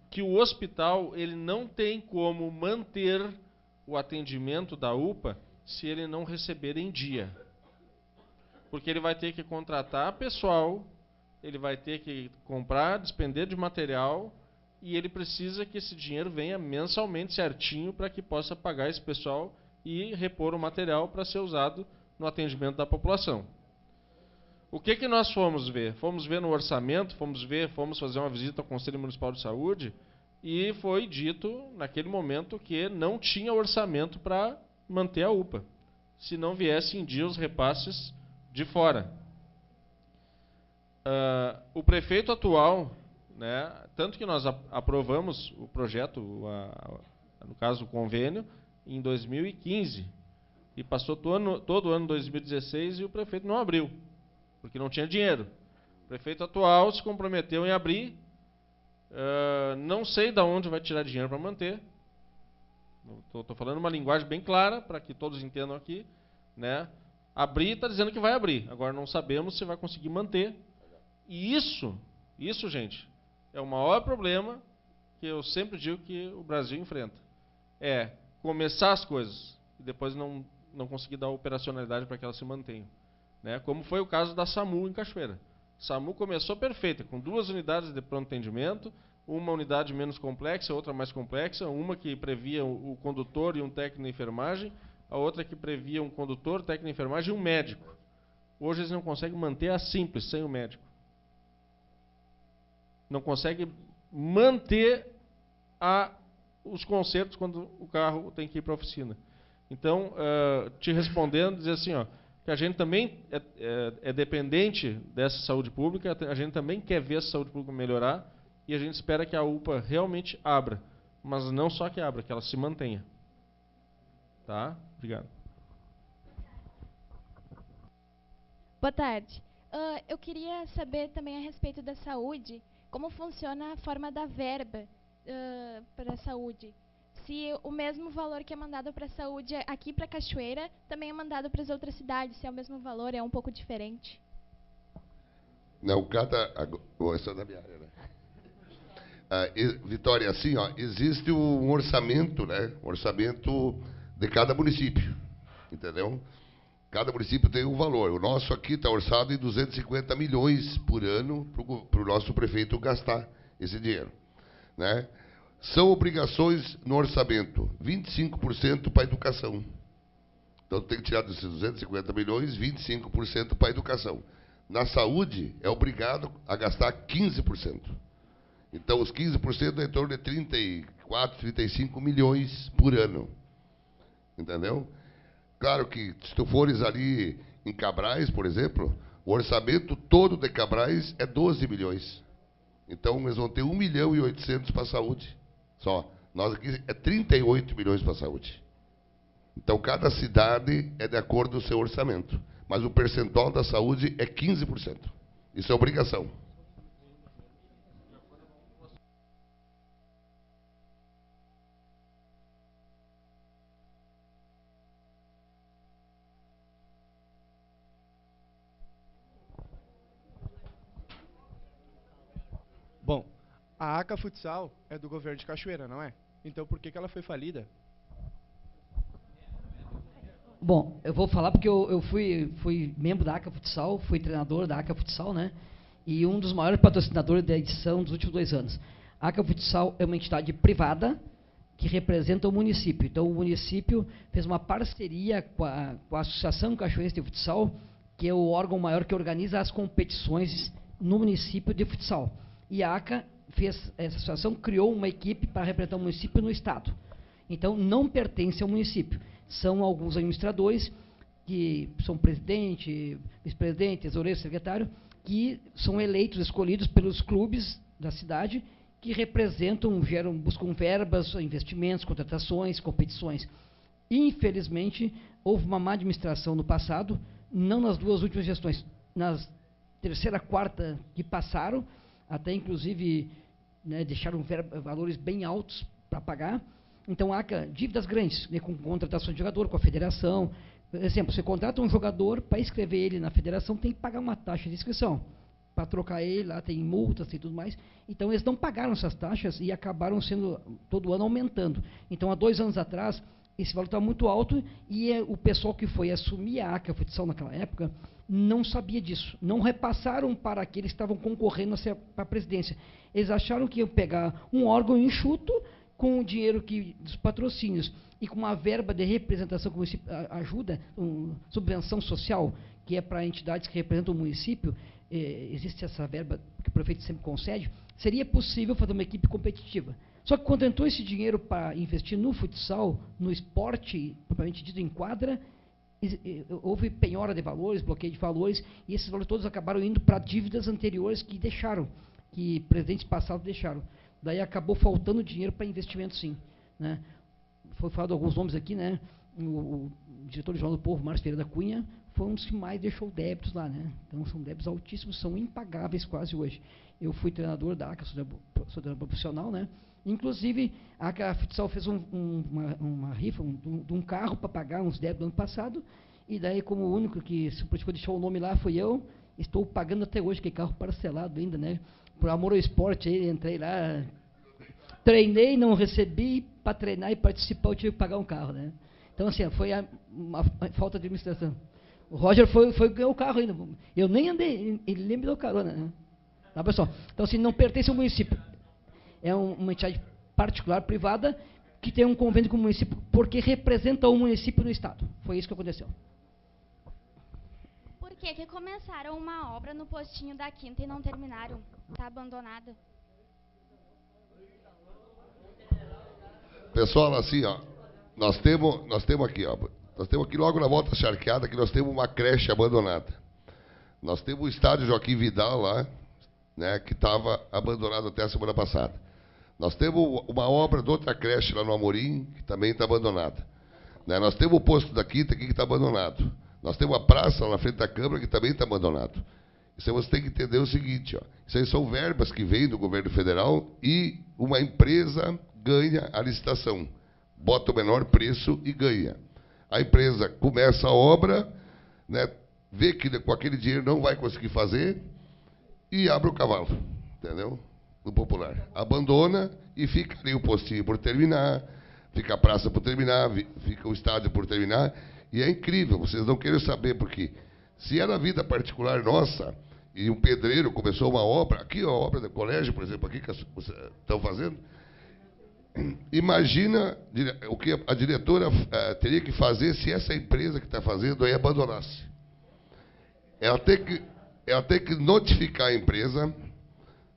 que o hospital ele não tem como manter o atendimento da UPA se ele não receber em dia. Porque ele vai ter que contratar pessoal, ele vai ter que comprar, despender de material, e ele precisa que esse dinheiro venha mensalmente certinho para que possa pagar esse pessoal e repor o material para ser usado no atendimento da população. O que nós fomos ver? Fomos ver no orçamento, fomos fazer uma visita ao Conselho Municipal de Saúde, e foi dito naquele momento que não tinha orçamento para manter a UPA, se não viesse em dia os repasses de fora. O prefeito atual, né, tanto que nós aprovamos o projeto, no caso o convênio, em 2015, e passou todo o ano 2016 e o prefeito não abriu, porque não tinha dinheiro. O prefeito atual se comprometeu em abrir, não sei de onde vai tirar dinheiro para manter. Estou falando uma linguagem bem clara, para que todos entendam aqui, né? Abrir, está dizendo que vai abrir. Agora não sabemos se vai conseguir manter. E isso, gente, é o maior problema que eu sempre digo que o Brasil enfrenta. É começar as coisas e depois não conseguir dar operacionalidade para que elas se mantenham. Né? Como foi o caso da SAMU em Cachoeira. SAMU começou perfeita, com 2 unidades de pronto atendimento, uma unidade menos complexa, outra mais complexa, uma que previa o condutor e um técnico de enfermagem, a outra que previa um condutor, técnico de enfermagem e um médico. Hoje eles não conseguem manter a simples, sem o médico. Não conseguem manter os concertos quando o carro tem que ir para a oficina. Então, te respondendo, dizer assim, ó, que a gente também é dependente dessa saúde pública, a gente também quer ver essa saúde pública melhorar, e a gente espera que a UPA realmente abra, mas não só que abra, que ela se mantenha. Tá? Obrigado. Boa tarde. Eu queria saber também a respeito da saúde, como funciona a forma da verba para a saúde. Se o mesmo valor que é mandado para a saúde aqui para Cachoeira também é mandado para as outras cidades, se é o mesmo valor, é um pouco diferente. Não, essa é da minha área, né? Vitória, assim, ó, existe um orçamento, né? Um orçamento de cada município, entendeu? Cada município tem um valor. O nosso aqui está orçado em 250 milhões por ano para o nosso prefeito gastar esse dinheiro, né? São obrigações no orçamento, 25% para a educação. Então tem que tirar desses 250 milhões, 25% para a educação. Na saúde, é obrigado a gastar 15%. Então os 15% é em torno de 34, 35 milhões por ano. Entendeu? Claro que se tu fores ali em Cabrais, por exemplo, o orçamento todo de Cabrais é 12 milhões. Então eles vão ter 1 milhão e 800 para a saúde. Só. Nós aqui é 38 milhões para a saúde. Então cada cidade é de acordo com o seu orçamento. Mas o percentual da saúde é 15%. Isso é obrigação. Bom, a ACA Futsal é do governo de Cachoeira, não é? Então por que ela foi falida? Bom, eu vou falar porque eu fui membro da ACA Futsal, fui treinador da ACA Futsal, né? E um dos maiores patrocinadores da edição dos últimos 2 anos. A ACA Futsal é uma entidade privada que representa o município. Então o município fez uma parceria com a Associação Cachoeirense de Futsal, que é o órgão maior que organiza as competições no município de futsal. E a ACA essa associação criou uma equipe para representar o município no estado. Então, não pertence ao município. são alguns administradores, que são presidente, vice-presidente, tesoureiro, secretário, que são eleitos, escolhidos pelos clubes da cidade, que representam, buscam verbas, investimentos, contratações, competições. Infelizmente, houve uma má administração no passado, não nas duas últimas gestões, nas terceira, quarta que passaram, até inclusive, né, deixaram valores bem altos para pagar. Então, há dívidas grandes, né, com contratação de jogador, com a federação. Por exemplo, você contrata um jogador, para inscrever ele na federação, tem que pagar uma taxa de inscrição. Para trocar ele, lá tem multas e tudo mais. Então, eles não pagaram essas taxas e acabaram sendo, todo ano, aumentando. Então, há 2 anos atrás, esse valor estava muito alto e o pessoal que foi assumir a ACA Futsal naquela época não sabia disso. Não repassaram para aqueles que estavam concorrendo para a presidência. Eles acharam que iam pegar um órgão enxuto com o dinheiro dos patrocínios e com uma verba de representação que o município ajuda, subvenção social, que é para entidades que representam o município, existe essa verba que o prefeito sempre concede, seria possível fazer uma equipe competitiva. Só que quando entrou esse dinheiro para investir no futsal, no esporte, propriamente dito, em quadra, houve penhora de valores, bloqueio de valores, e esses valores todos acabaram indo para dívidas anteriores que deixaram, que presidentes passados deixaram. Daí acabou faltando dinheiro para investimento, sim. Né? Foi falado alguns nomes aqui, né? O diretor João do Povo, Márcio Ferreira da Cunha, foi um dos que mais deixou débitos lá, né? Então são débitos altíssimos, são impagáveis quase hoje. Eu fui treinador da ACA, sou treinador profissional, né? Inclusive, a ACA Futsal fez uma rifa de um carro para pagar uns débitos do ano passado, e daí, como o único que se deixou o nome lá, fui eu, estou pagando até hoje, que é carro parcelado ainda, né? Por amor ao esporte, aí, entrei lá, treinei, não recebi, para treinar e participar eu tive que pagar um carro, né? Então, assim, foi uma falta de administração. O Roger foi ganhar o carro ainda. Eu nem andei, ele nem me deu carona, né? Tá, pessoal? Então, assim, não pertence ao município. É uma entidade particular, privada, que tem um convênio com o município, porque representa o município no estado. Foi isso que aconteceu. Por que começaram uma obra no postinho da Quinta e não terminaram? Está abandonada. Pessoal, assim, ó, nós temos aqui, ó, nós temos aqui logo na volta charqueada que nós temos uma creche abandonada. Nós temos o estádio Joaquim Vidal lá, né, que estava abandonado até a semana passada. Nós temos uma obra de outra creche lá no Amorim, que também está abandonada. Né, nós temos o posto da Quinta aqui que está abandonado. Nós temos a praça lá na frente da Câmara que também está abandonado. Isso aí você tem que entender o seguinte, ó, isso aí são verbas que vêm do governo federal e uma empresa ganha a licitação. Bota o menor preço e ganha. A empresa começa a obra, né, vê que com aquele dinheiro não vai conseguir fazer e abre o cavalo, entendeu? No popular. Abandona e fica ali o postinho por terminar, fica a praça por terminar, fica o estádio por terminar. E é incrível, vocês não querem saber, porque se é na vida particular nossa, e um pedreiro começou uma obra, aqui a obra do colégio, por exemplo, aqui que vocês estão fazendo, imagina o que a diretora teria que fazer se essa empresa que está fazendo aí abandonasse. Ela tem que notificar a empresa,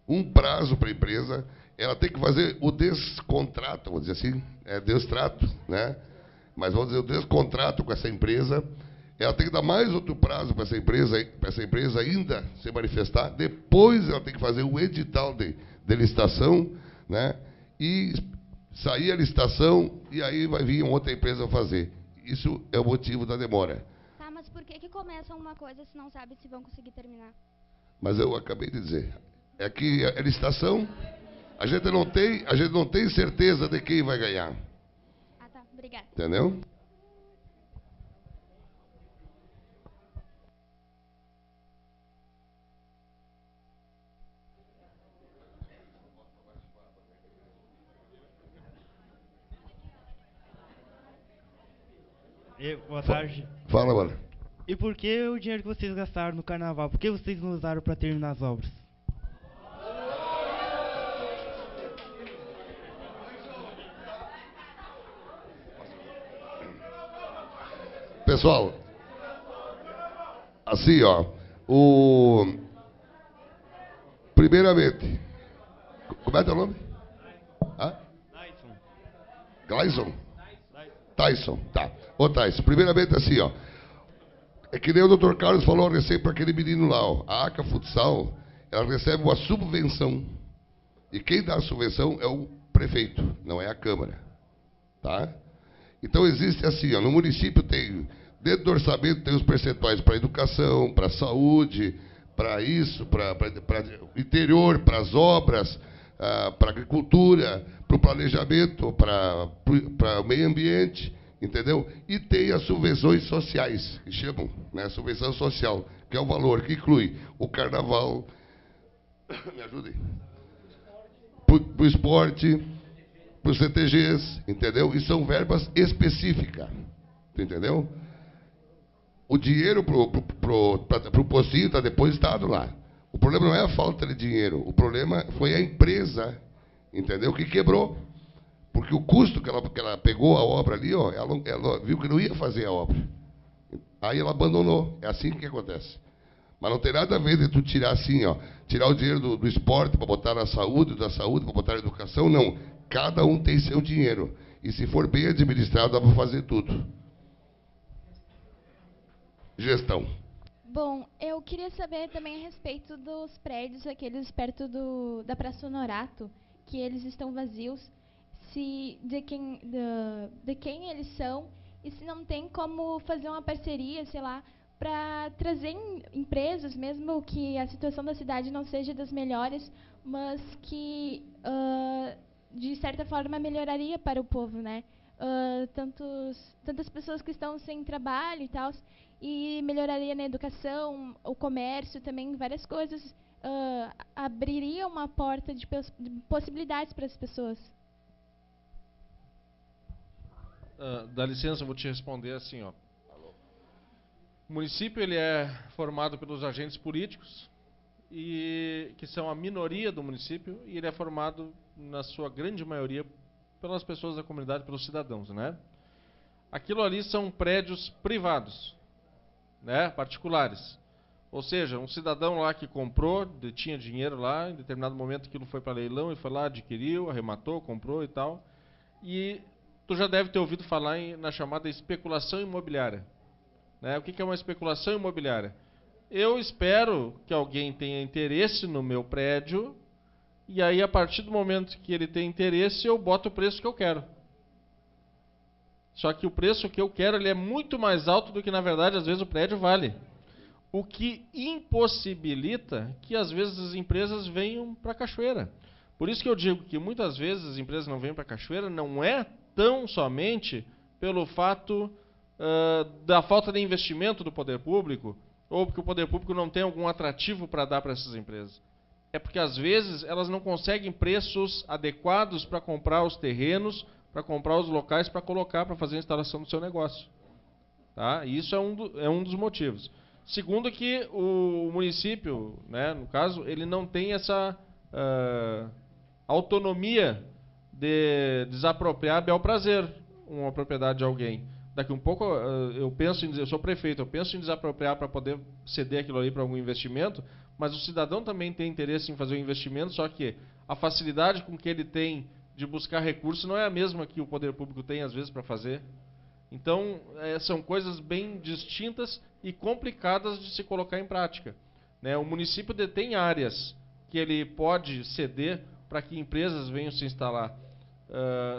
um prazo para a empresa, ela tem que fazer o descontrato, vamos dizer assim, destrato, né? Mas vamos dizer, o descontrato com essa empresa, ela tem que dar mais outro prazo para essa empresa ainda se manifestar, depois ela tem que fazer o edital de licitação, né? E sair a licitação e aí vai vir outra empresa fazer. Isso é o motivo da demora. Tá, mas por que começam uma coisa se não sabe se vão conseguir terminar? Mas eu acabei de dizer, é que a licitação, a gente não tem certeza de quem vai ganhar. Ah, tá, obrigada. Entendeu? Boa tarde. Fala, mano. E por que o dinheiro que vocês gastaram no carnaval? Por que vocês não usaram para terminar as obras? Pessoal, assim, ó, primeiramente, como é teu nome? Hã? Gleison? Tyson, tá. Ô, Thais, primeiramente assim, ó. É que nem o Dr. Carlos falou recém para aquele menino lá, ó. A ACA Futsal, ela recebe uma subvenção. E quem dá a subvenção é o prefeito, não é a Câmara. Tá? Então existe assim, ó, no município tem, dentro do orçamento tem os percentuais para educação, para saúde, para isso, para interior, para as obras, para agricultura, para o planejamento, para o meio ambiente, entendeu? E tem as subvenções sociais, que chamam, né, subvenção social, que é o valor que inclui o carnaval, me ajudem, para o esporte, para os CTGs, entendeu? E são verbas específicas, entendeu? O dinheiro para o postinho está depositado lá. O problema não é a falta de dinheiro, o problema foi a empresa, entendeu? Que quebrou. Porque o custo que ela pegou a obra ali, ó, ela viu que não ia fazer a obra. Aí ela abandonou. É assim que acontece. Mas não tem nada a ver de tu tirar assim, ó, tirar o dinheiro do esporte para botar na saúde, da saúde para botar na educação, não. Cada um tem seu dinheiro. E se for bem administrado, dá para fazer tudo. Gestão. Bom, eu queria saber também a respeito dos prédios, aqueles perto da Praça Honorato, que eles estão vazios, de quem eles são, e se não tem como fazer uma parceria, sei lá, para trazer empresas, mesmo que a situação da cidade não seja das melhores, mas que, de certa forma, melhoraria para o povo, né? Tantas pessoas que estão sem trabalho e tal, e melhoraria na educação, o comércio também, várias coisas, abriria uma porta de possibilidades para as pessoas. Dá licença, eu vou te responder assim, ó. O município ele é formado pelos agentes políticos, e que são a minoria do município, e ele é formado, na sua grande maioria, pelas pessoas da comunidade, pelos cidadãos, né? Aquilo ali são prédios privados, né? Particulares. Ou seja, um cidadão lá que comprou, tinha dinheiro lá, em determinado momento aquilo foi para leilão, e foi lá, adquiriu, arrematou, comprou e tal. E tu já deve ter ouvido falar na chamada especulação imobiliária. Né? O que é uma especulação imobiliária? Eu espero que alguém tenha interesse no meu prédio, e aí a partir do momento que ele tem interesse, eu boto o preço que eu quero. Só que o preço que eu quero ele é muito mais alto do que, na verdade, às vezes o prédio vale. O que impossibilita que, às vezes, as empresas venham para Cachoeira. Por isso que eu digo que, muitas vezes, as empresas não vêm para Cachoeira, não é tão somente pelo fato da falta de investimento do poder público, ou porque o poder público não tem algum atrativo para dar para essas empresas. É porque, às vezes, elas não conseguem preços adequados para comprar os terrenos, para comprar os locais, para colocar, para fazer a instalação do seu negócio. Tá? E isso é um dos motivos. Segundo, que o município, né, no caso, ele não tem essa autonomia de desapropriar a bel prazer uma propriedade de alguém. Daqui um pouco eu sou prefeito, eu penso em desapropriar para poder ceder aquilo ali para algum investimento, mas o cidadão também tem interesse em fazer o investimento, só que a facilidade com que ele tem de buscar recursos não é a mesma que o poder público tem às vezes para fazer. Então, são coisas bem distintas e complicadas de se colocar em prática. Né? O município detém áreas que ele pode ceder para que empresas venham se instalar.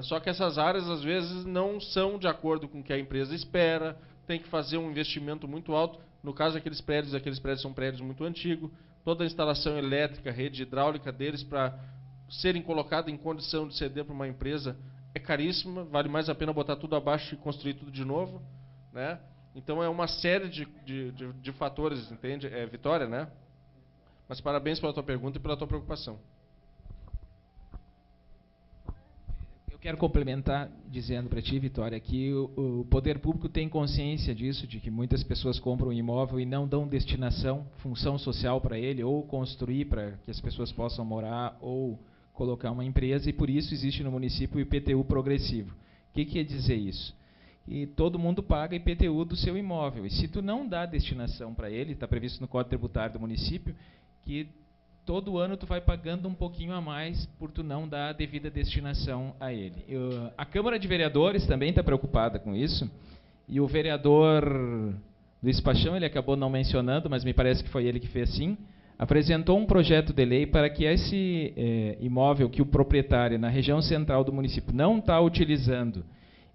Só que essas áreas, às vezes, não são de acordo com o que a empresa espera, tem que fazer um investimento muito alto. No caso, aqueles prédios são prédios muito antigos. Toda a instalação elétrica, rede hidráulica deles, para serem colocados em condição de ceder para uma empresa, é caríssima, vale mais a pena botar tudo abaixo e construir tudo de novo, né? Então é uma série de fatores, entende? Vitória, né? Mas parabéns pela tua pergunta e pela tua preocupação. Eu quero complementar dizendo para ti, Vitória, que o poder público tem consciência disso, de que muitas pessoas compram um imóvel e não dão destinação, função social para ele, ou construir para que as pessoas possam morar, ou colocar uma empresa, e por isso existe no município o IPTU progressivo. O que quer dizer isso? E todo mundo paga IPTU do seu imóvel, e se tu não dá destinação para ele, está previsto no Código Tributário do município, que todo ano tu vai pagando um pouquinho a mais por tu não dar a devida destinação a ele. A Câmara de Vereadores também está preocupada com isso, E o vereador Luiz Paixão, ele acabou não mencionando, mas me parece que foi ele que fez sim, apresentou um projeto de lei para que esse imóvel que o proprietário na região central do município não está utilizando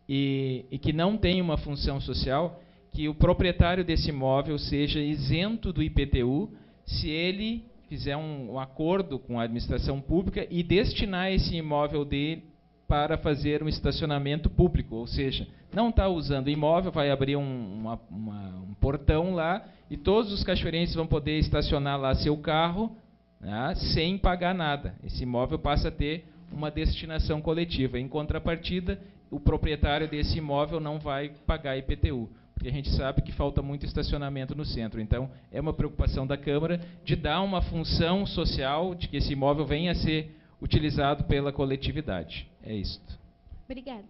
e que não tem uma função social, que o proprietário desse imóvel seja isento do IPTU se ele fizer um acordo com a administração pública e destinar esse imóvel dele para fazer um estacionamento público, ou seja, não está usando o imóvel, vai abrir um portão lá e todos os cachoeirenses vão poder estacionar lá seu carro, né, sem pagar nada. Esse imóvel passa a ter uma destinação coletiva. Em contrapartida, o proprietário desse imóvel não vai pagar IPTU, porque a gente sabe que falta muito estacionamento no centro. Então, é uma preocupação da Câmara de dar uma função social, de que esse imóvel venha a ser utilizado pela coletividade. É isto. Obrigada.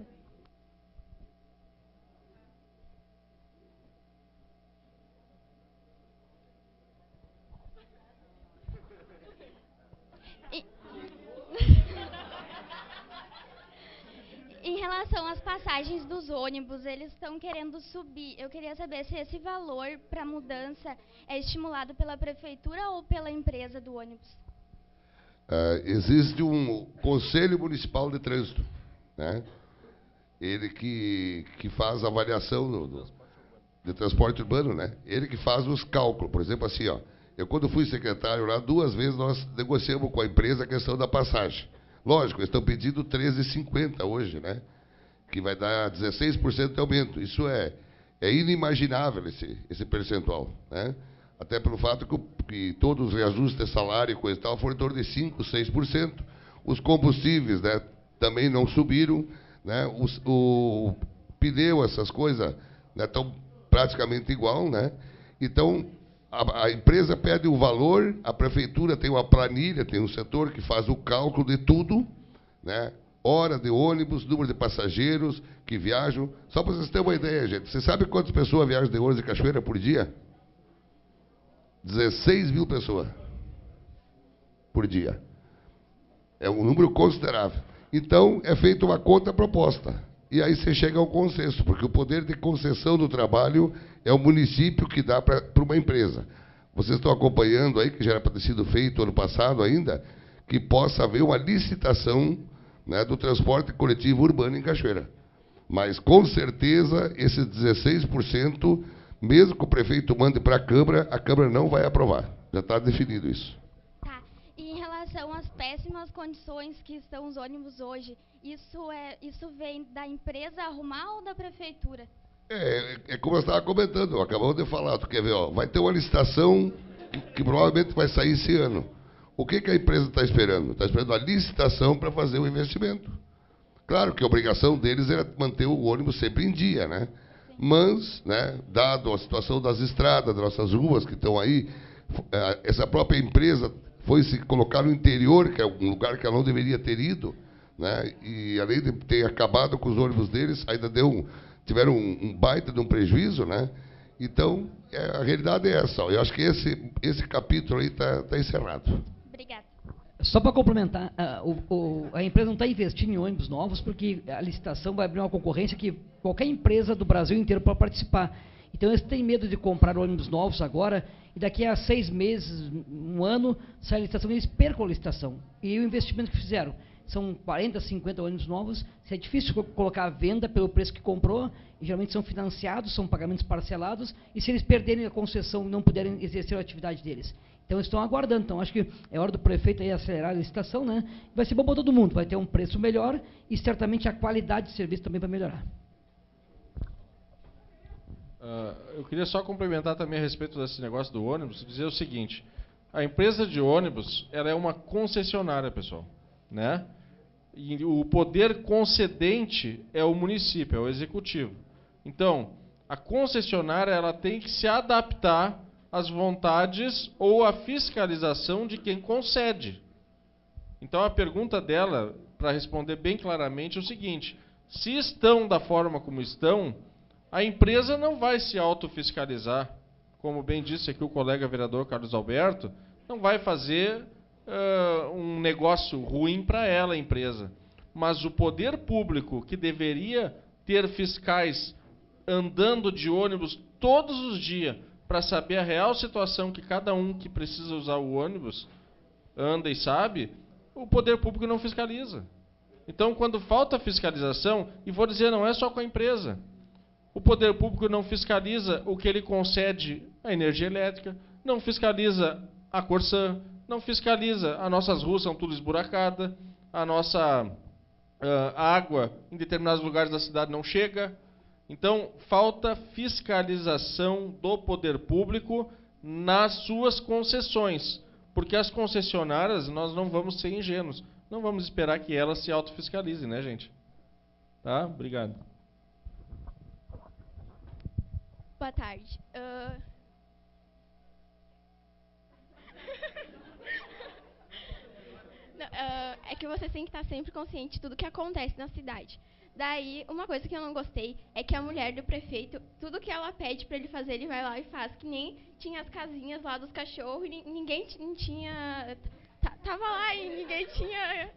Em relação às passagens dos ônibus, eles estão querendo subir. Eu queria saber se esse valor para mudança é estimulado pela prefeitura ou pela empresa do ônibus. Existe um Conselho Municipal de Trânsito, né? Ele que faz a avaliação de transporte urbano, né? Ele que faz os cálculos. Por exemplo, assim, ó, eu quando fui secretário lá, 2 vezes nós negociamos com a empresa a questão da passagem. Lógico, eles estão pedindo 13,50 hoje, né? Que vai dar 16% de aumento. Isso é inimaginável, esse percentual, né? Até pelo fato que todos os reajustes de salário e coisa e tal foram em torno de 5%, 6%. Os combustíveis, né, também não subiram, né? O pneu, essas coisas, né, estão praticamente igual, né? Então, a empresa pede o valor, a prefeitura tem uma planilha, tem um setor que faz o cálculo de tudo, né? Hora de ônibus, número de passageiros que viajam. Só para vocês terem uma ideia, gente. Você sabe quantas pessoas viajam de ônibus de Cachoeira por dia? 16 mil pessoas por dia. É um número considerável. Então, é feita uma contraproposta. E aí você chega ao consenso, porque o poder de concessão do trabalho é o município que dá para uma empresa. Vocês estão acompanhando aí, que já era para ter sido feito ano passado ainda, que possa haver uma licitação, né, do transporte coletivo urbano em Cachoeira. Mas, com certeza, esses 16%, mesmo que o prefeito mande para a Câmara não vai aprovar. Já está definido isso. Tá. E em relação às péssimas condições que estão os ônibus hoje, isso vem da empresa arrumar ou da prefeitura? É como eu estava comentando, acabamos de falar. Tu quer ver, ó, vai ter uma licitação que provavelmente vai sair esse ano. O que a empresa está esperando? Está esperando a licitação para fazer o investimento. Claro que a obrigação deles era manter o ônibus sempre em dia, né? Mas, né, dado a situação das estradas, das nossas ruas que estão aí, essa própria empresa foi se colocar no interior, que é um lugar que ela não deveria ter ido, né? E além de ter acabado com os ônibus deles, ainda tiveram um baita de um prejuízo, né? Então, a realidade é essa. Eu acho que esse capítulo aí está encerrado. Obrigada. Só para complementar, a empresa não está investindo em ônibus novos porque a licitação vai abrir uma concorrência que qualquer empresa do Brasil inteiro pode participar. Então, eles têm medo de comprar ônibus novos agora e daqui a 6 meses, 1 ano, sai a licitação e eles percam a licitação. E o investimento que fizeram são 40, 50 ônibus novos. Se é difícil colocar a venda pelo preço que comprou, e geralmente são financiados, são pagamentos parcelados, e se eles perderem a concessão e não puderem exercer a atividade deles. Então, eles estão aguardando. Então, acho que é hora do prefeito aí acelerar a licitação, né? Vai ser bom para todo mundo, vai ter um preço melhor e certamente a qualidade de serviço também vai melhorar. Eu queria só complementar também a respeito desse negócio do ônibus, dizer o seguinte: a empresa de ônibus, ela é uma concessionária, pessoal, né? E o poder concedente é o município, é o executivo. Então, a concessionária ela tem que se adaptar às vontades ou à fiscalização de quem concede. Então, a pergunta dela, para responder bem claramente, é o seguinte: se estão da forma como estão, a empresa não vai se autofiscalizar. Como bem disse aqui o colega vereador Carlos Alberto, não vai fazer um negócio ruim para ela, a empresa. Mas o poder público, que deveria ter fiscais andando de ônibus todos os dias para saber a real situação que cada um que precisa usar o ônibus anda e sabe, o poder público não fiscaliza. Então, quando falta fiscalização, e vou dizer, não é só com a empresa, o poder público não fiscaliza o que ele concede à energia elétrica, não fiscaliza a Corsã, não fiscaliza, as nossas ruas são tudo esburacadas, a nossa água em determinados lugares da cidade não chega. Então, falta fiscalização do poder público nas suas concessões, porque as concessionárias, nós não vamos ser ingênuos, não vamos esperar que elas se autofiscalizem, né, gente? Tá? Obrigado. Boa tarde. É que você tem que estar sempre consciente de tudo que acontece na cidade. Daí, uma coisa que eu não gostei é que a mulher do prefeito, tudo que ela pede para ele fazer, ele vai lá e faz. Que nem tinha as casinhas lá dos cachorros e ninguém tinha... Tava lá e ninguém tinha...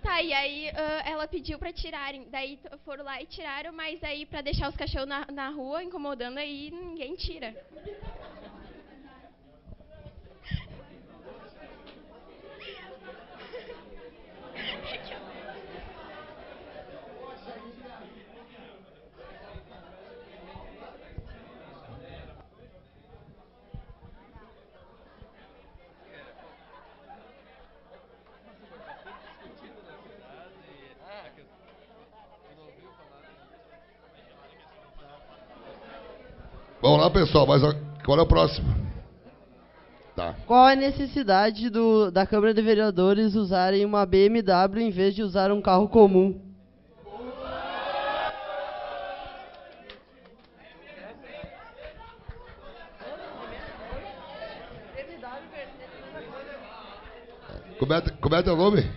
Tá, e aí ela pediu para tirarem. Daí foram lá e tiraram, mas aí para deixar os cachorros na rua incomodando, aí ninguém tira. Vamos lá, pessoal, mas qual é o próximo? Tá. Qual a necessidade da Câmara de Vereadores usarem uma BMW em vez de usar um carro comum? Como é teu nome?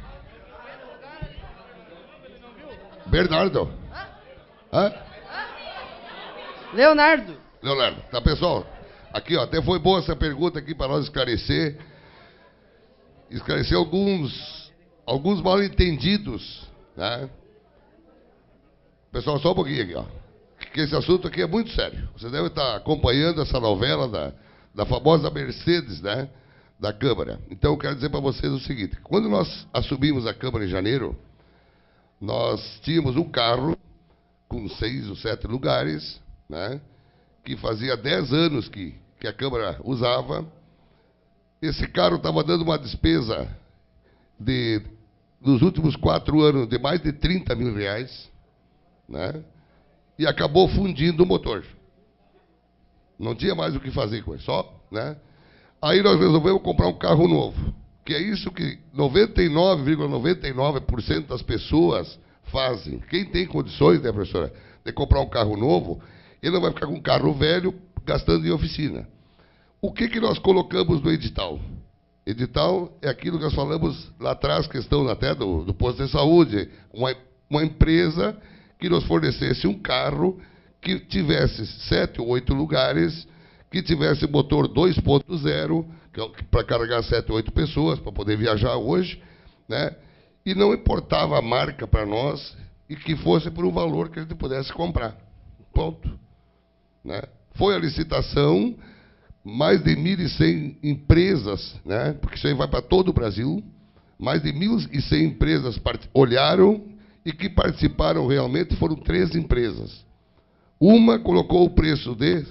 Bernardo. Hã? Leonardo. Leonardo, tá, pessoal? Aqui, ó, até foi boa essa pergunta aqui para nós esclarecer alguns mal-entendidos, né? Pessoal, só um pouquinho aqui, ó, que esse assunto aqui é muito sério. Você deve estar acompanhando essa novela da famosa Mercedes, né, da Câmara. Então, eu quero dizer para vocês o seguinte: quando nós assumimos a Câmara em janeiro, nós tínhamos um carro com 6 ou 7 lugares, né, que fazia 10 anos que a Câmara usava. Esse carro estava dando uma despesa nos últimos 4 anos de mais de 30 mil reais, né? E acabou fundindo o motor. Não tinha mais o que fazer com ele, só, né? Aí nós resolvemos comprar um carro novo, que é isso que 99,99% das pessoas fazem. Quem tem condições, né, professora, de comprar um carro novo, ele não vai ficar com um carro velho gastando em oficina. O que nós colocamos no edital? Edital é aquilo que nós falamos lá atrás, questão até do posto de saúde. Uma empresa que nos fornecesse um carro que tivesse 7 ou 8 lugares, que tivesse motor 2.0, para carregar 7 ou 8 pessoas, para poder viajar hoje, né? E não importava a marca para nós, e que fosse por um valor que a gente pudesse comprar. Ponto. Né? Foi a licitação, mais de 1.100 empresas, né? Porque isso aí vai para todo o Brasil, mais de 1.100 empresas olharam, e que participaram realmente foram 13 empresas. Uma colocou o preço de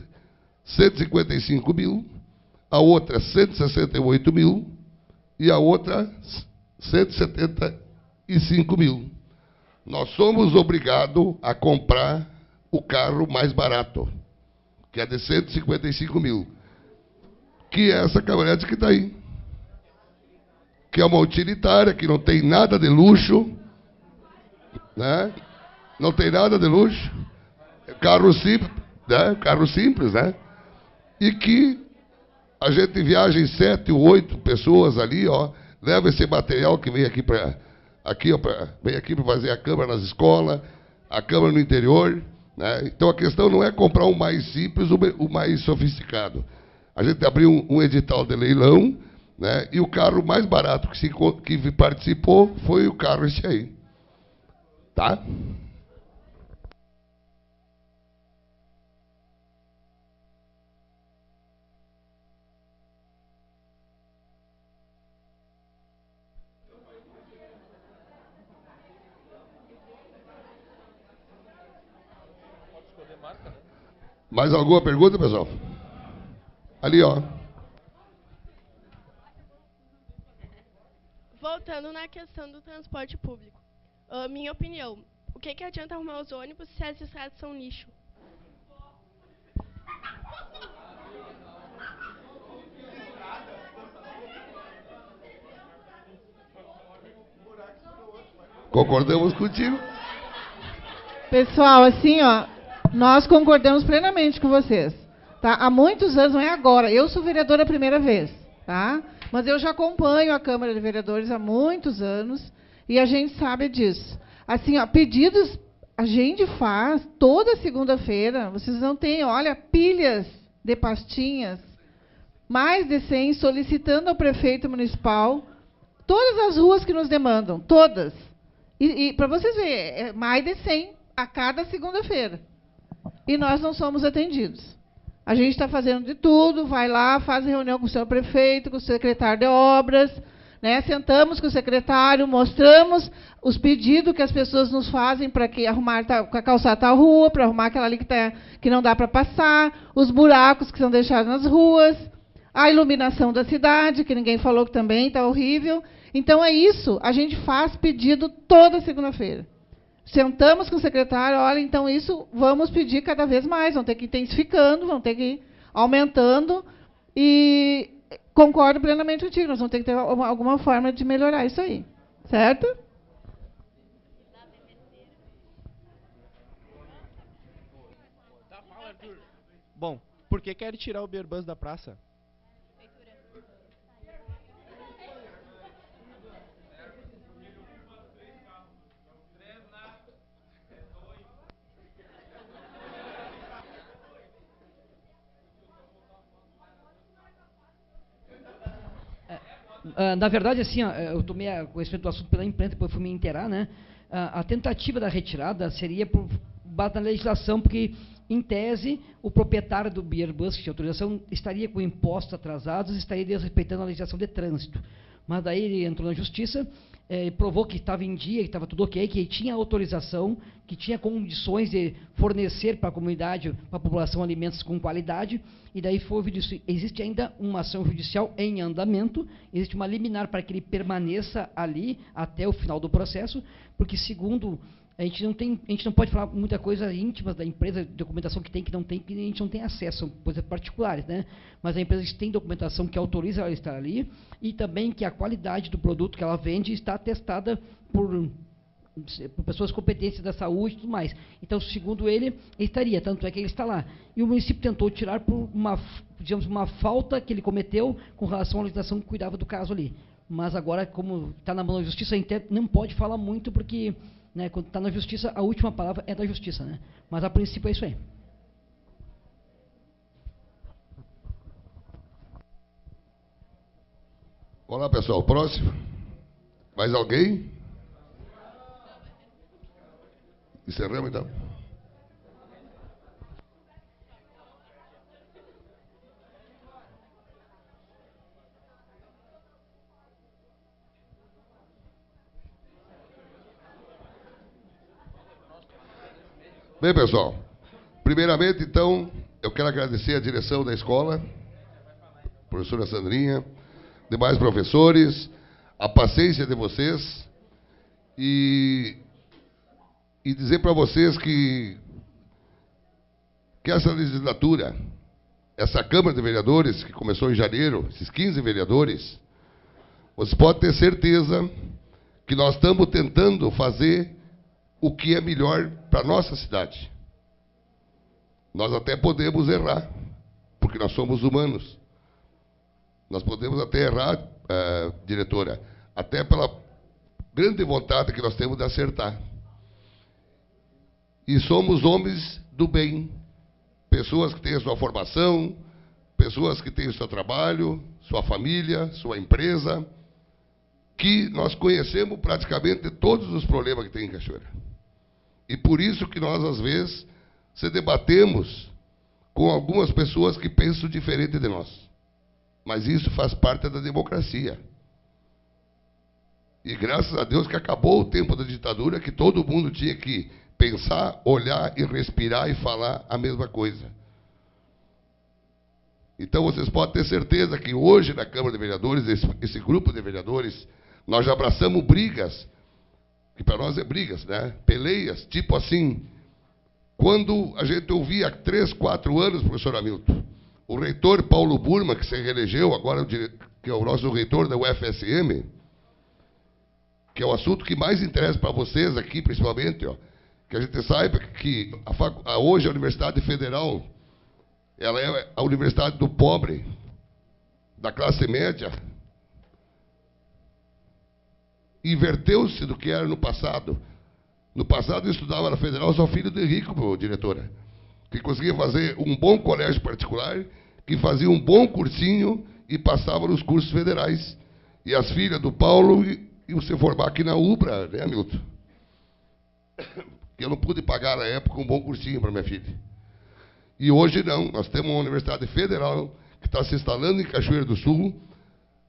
155 mil, a outra 168 mil, e a outra 175 mil. Nós somos obrigados a comprar o carro mais barato, que é de 155 mil, que é essa caminhonete que está aí, que é uma utilitária, que não tem nada de luxo, né? Não tem nada de luxo, carro simples, né? Carro simples, né? E que a gente viaja em 7 ou 8 pessoas ali, ó, leva esse material que vem aqui para vem aqui para fazer a Câmara nas escolas, a Câmara no interior, né? Então a questão não é comprar o mais simples, o mais sofisticado. A gente abriu um edital de leilão, né? E o carro mais barato que participou foi o carro esse aí. Tá? Mais alguma pergunta, pessoal? Ali, ó. Voltando na questão do transporte público. Minha opinião, o que adianta arrumar os ônibus se as estradas são lixo? Concordamos contigo. Pessoal, assim, ó, nós concordamos plenamente com vocês. Tá? Há muitos anos, não é agora, eu sou vereadora a primeira vez, tá? Mas eu já acompanho a Câmara de Vereadores há muitos anos e a gente sabe disso. Assim, ó, pedidos a gente faz toda segunda-feira, vocês não têm, olha, pilhas de pastinhas, mais de 100, solicitando ao prefeito municipal todas as ruas que nos demandam, todas. E para vocês verem, é mais de 100 a cada segunda-feira. E nós não somos atendidos. A gente está fazendo de tudo, vai lá, faz reunião com o senhor prefeito, com o secretário de obras, né? Sentamos com o secretário, mostramos os pedidos que as pessoas nos fazem para que arrumar a calçar tal rua, para arrumar aquela ali que não dá para passar, os buracos que são deixados nas ruas, a iluminação da cidade, que ninguém falou que também está horrível. Então, é isso. A gente faz pedido toda segunda-feira. Sentamos com o secretário, olha, então isso vamos pedir cada vez mais, vamos ter que ir intensificando, vamos ter que ir aumentando. E concordo plenamente contigo, nós vamos ter que ter alguma forma de melhorar isso aí. Certo? Bom, por que quer tirar o Beer Bus da praça? Na verdade, assim, ó, eu tomei conhecimento do assunto pela imprensa, depois fui me inteirar, né? A tentativa da retirada seria por base na legislação, porque, em tese, o proprietário do Beer Bus, que tinha autorização, estaria com impostos atrasados, estaria desrespeitando a legislação de trânsito. Mas daí ele entrou na justiça, provou que estava em dia, que estava tudo ok, que tinha autorização, que tinha condições de fornecer para a comunidade, para a população, alimentos com qualidade, e daí existe ainda uma ação judicial em andamento, existe uma liminar para que ele permaneça ali até o final do processo, porque, segundo, a gente não pode falar muita coisa íntima da empresa, documentação que tem, que não tem, que a gente não tem acesso, são coisas particulares, né? Mas a empresa tem documentação que autoriza ela a estar ali, e também que a qualidade do produto que ela vende está atestada por pessoas competentes da saúde e tudo mais. Então, segundo ele estaria, tanto é que ele está lá. E o município tentou tirar por uma falta que ele cometeu com relação à legislação que cuidava do caso ali. Mas agora, como está na mão da justiça, a gente não pode falar muito, porque, né, quando está na justiça, a última palavra é da justiça, né? Mas a princípio é isso aí. Olá, pessoal. Próximo. Mais alguém? Encerramos, então. Bem, pessoal, primeiramente, então, eu quero agradecer a direção da escola, professora Sandrinha, demais professores, a paciência de vocês e dizer para vocês que essa legislatura, essa Câmara de Vereadores, que começou em janeiro, esses 15 vereadores, vocês podem ter certeza que nós estamos tentando fazer o que é melhor para a nossa cidade. Nós até podemos errar, porque nós somos humanos. Nós podemos até errar, diretora, até pela grande vontade que nós temos de acertar. E somos homens do bem, pessoas que têm a sua formação, pessoas que têm o seu trabalho, sua família, sua empresa, que nós conhecemos praticamente todos os problemas que tem em Cachoeira. E por isso que nós, às vezes, se debatemos com algumas pessoas que pensam diferente de nós. Mas isso faz parte da democracia. E graças a Deus que acabou o tempo da ditadura, que todo mundo tinha que pensar, olhar e respirar e falar a mesma coisa. Então, vocês podem ter certeza que hoje, na Câmara de Vereadores, esse grupo de vereadores, nós já abraçamos brigas, que para nós é brigas, né? Peleias, tipo assim, quando a gente ouvia há 3, 4 anos, professor Hamilton, o reitor Paulo Burma, que se reelegeu, agora que é o nosso reitor da UFSM, que é o assunto que mais interessa para vocês aqui, principalmente, ó, que a gente saiba que hoje a Universidade Federal, ela é a universidade do pobre, da classe média. Inverteu-se do que era no passado. No passado eu estudava na Federal só filho de rico, diretora, que conseguia fazer um bom colégio particular, que fazia um bom cursinho e passava nos cursos federais. E as filhas do Paulo iam se formar aqui na UBRA, né, Hamilton? Eu não pude pagar na época um bom cursinho para minha filha. E hoje não, nós temos uma universidade federal que está se instalando em Cachoeira do Sul.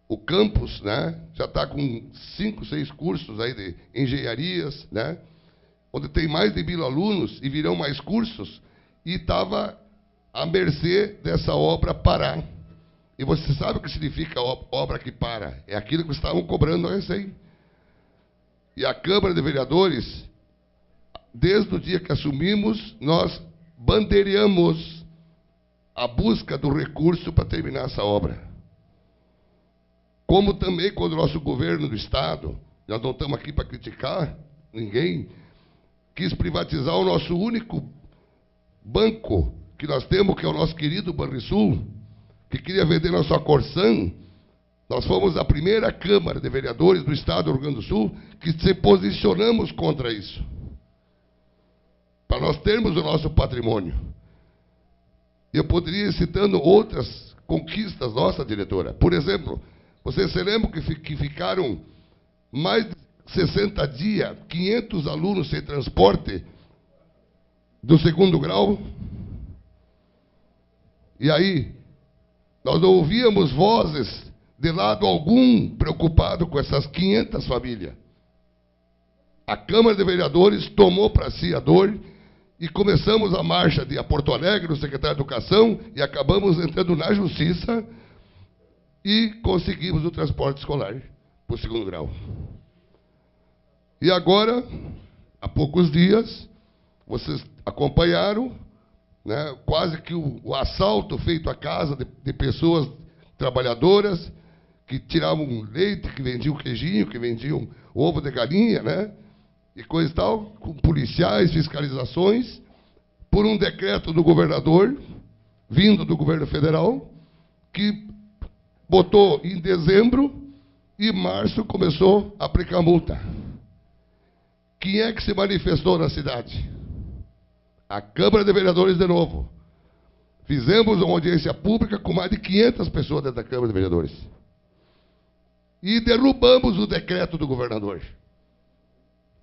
O campus, né, já está com 5, 6 cursos aí de engenharias, né, onde tem mais de 1.000 alunos e virão mais cursos, e estava à mercê dessa obra parar. E você sabe o que significa obra que para? É aquilo que estavam cobrando a recém. E a Câmara de Vereadores, desde o dia que assumimos, nós bandeireamos a busca do recurso para terminar essa obra. Como também quando o nosso governo do Estado, nós não estamos aqui para criticar ninguém, quis privatizar o nosso único banco que nós temos, que é o nosso querido Banrisul, que queria vender nossa Corsan. Nós fomos a primeira Câmara de Vereadores do Estado do Rio Grande do Sul que se posicionamos contra isso, para nós termos o nosso patrimônio. Eu poderia ir citando outras conquistas nossas, diretora. Por exemplo, vocês se lembram que ficaram mais de 60 dias, 500 alunos sem transporte do 2º grau? E aí, nós não ouvíamos vozes de lado algum preocupado com essas 500 famílias. A Câmara de Vereadores tomou para si a dor e começamos a marcha de Porto Alegre, no secretário de Educação, e acabamos entrando na Justiça e conseguimos o transporte escolar para o 2º grau. E agora, há poucos dias, vocês acompanharam, né, quase que o assalto feito à casa de pessoas trabalhadoras que tiravam leite, que vendiam queijinho, que vendiam ovo de galinha, né, e coisa e tal, com policiais, fiscalizações, por um decreto do governador, vindo do governo federal, que botou em dezembro e março começou a aplicar multa. Quem é que se manifestou na cidade? A Câmara de Vereadores de novo. Fizemos uma audiência pública com mais de 500 pessoas dentro da Câmara de Vereadores. E derrubamos o decreto do governador.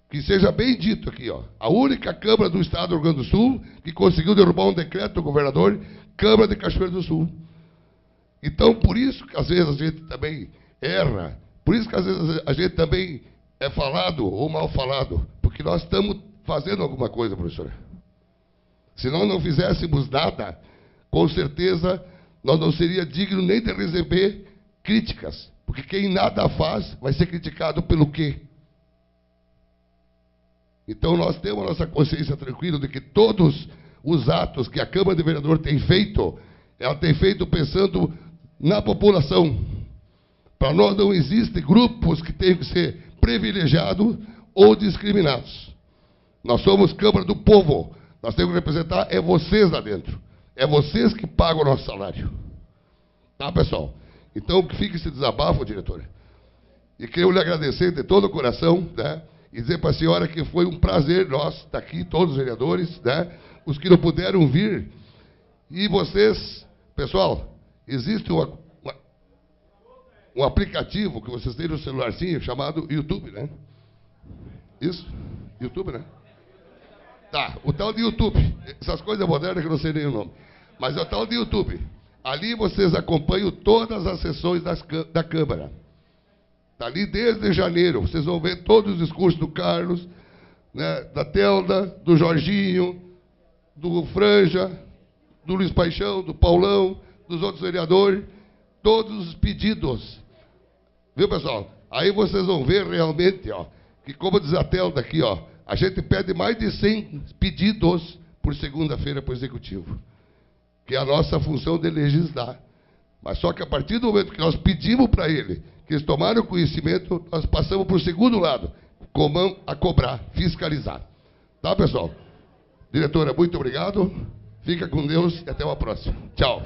Que seja bem dito aqui, ó. A única Câmara do Estado do Rio Grande do Sul que conseguiu derrubar um decreto do governador, Câmara de Cachoeira do Sul. Então, por isso que às vezes a gente também erra, por isso que às vezes a gente também é falado ou mal falado, porque nós estamos fazendo alguma coisa, professora. Se nós não fizéssemos nada, com certeza nós não seríamos dignos nem de receber críticas, porque quem nada faz vai ser criticado pelo quê? Então nós temos a nossa consciência tranquila de que todos os atos que a Câmara de Vereador tem feito, ela tem feito pensando na população. Para nós não existem grupos que tenham que ser privilegiados ou discriminados. Nós somos Câmara do Povo. Nós temos que representar é vocês lá dentro. É vocês que pagam o nosso salário. Tá, pessoal? Então, que fique esse desabafo, diretora. E quero lhe agradecer de todo o coração, né? E dizer para a senhora que foi um prazer nós estar aqui, todos os vereadores, né? Os que não puderam vir. E vocês, pessoal, existe um aplicativo que vocês têm no celularzinho chamado YouTube, né? Isso? YouTube, né? Tá, o tal de YouTube. Essas coisas modernas que eu não sei nem o nome. Mas é o tal de YouTube. Ali vocês acompanham todas as sessões da Câmara. Está ali desde janeiro. Vocês vão ver todos os discursos do Carlos, né, da Telda, do Jorginho, do Franja, do Luiz Paixão, do Paulão, dos outros vereadores, todos os pedidos. Viu, pessoal? Aí vocês vão ver realmente, ó, que como diz a Telda aqui, ó, a gente pede mais de 100 pedidos por segunda-feira para o Executivo, que é a nossa função de legislar. Mas só que a partir do momento que nós pedimos para ele, que eles tomaram conhecimento, nós passamos para o segundo lado, como a cobrar, fiscalizar. Tá, pessoal? Diretora, muito obrigado. Fica com Deus e até uma próxima. Tchau.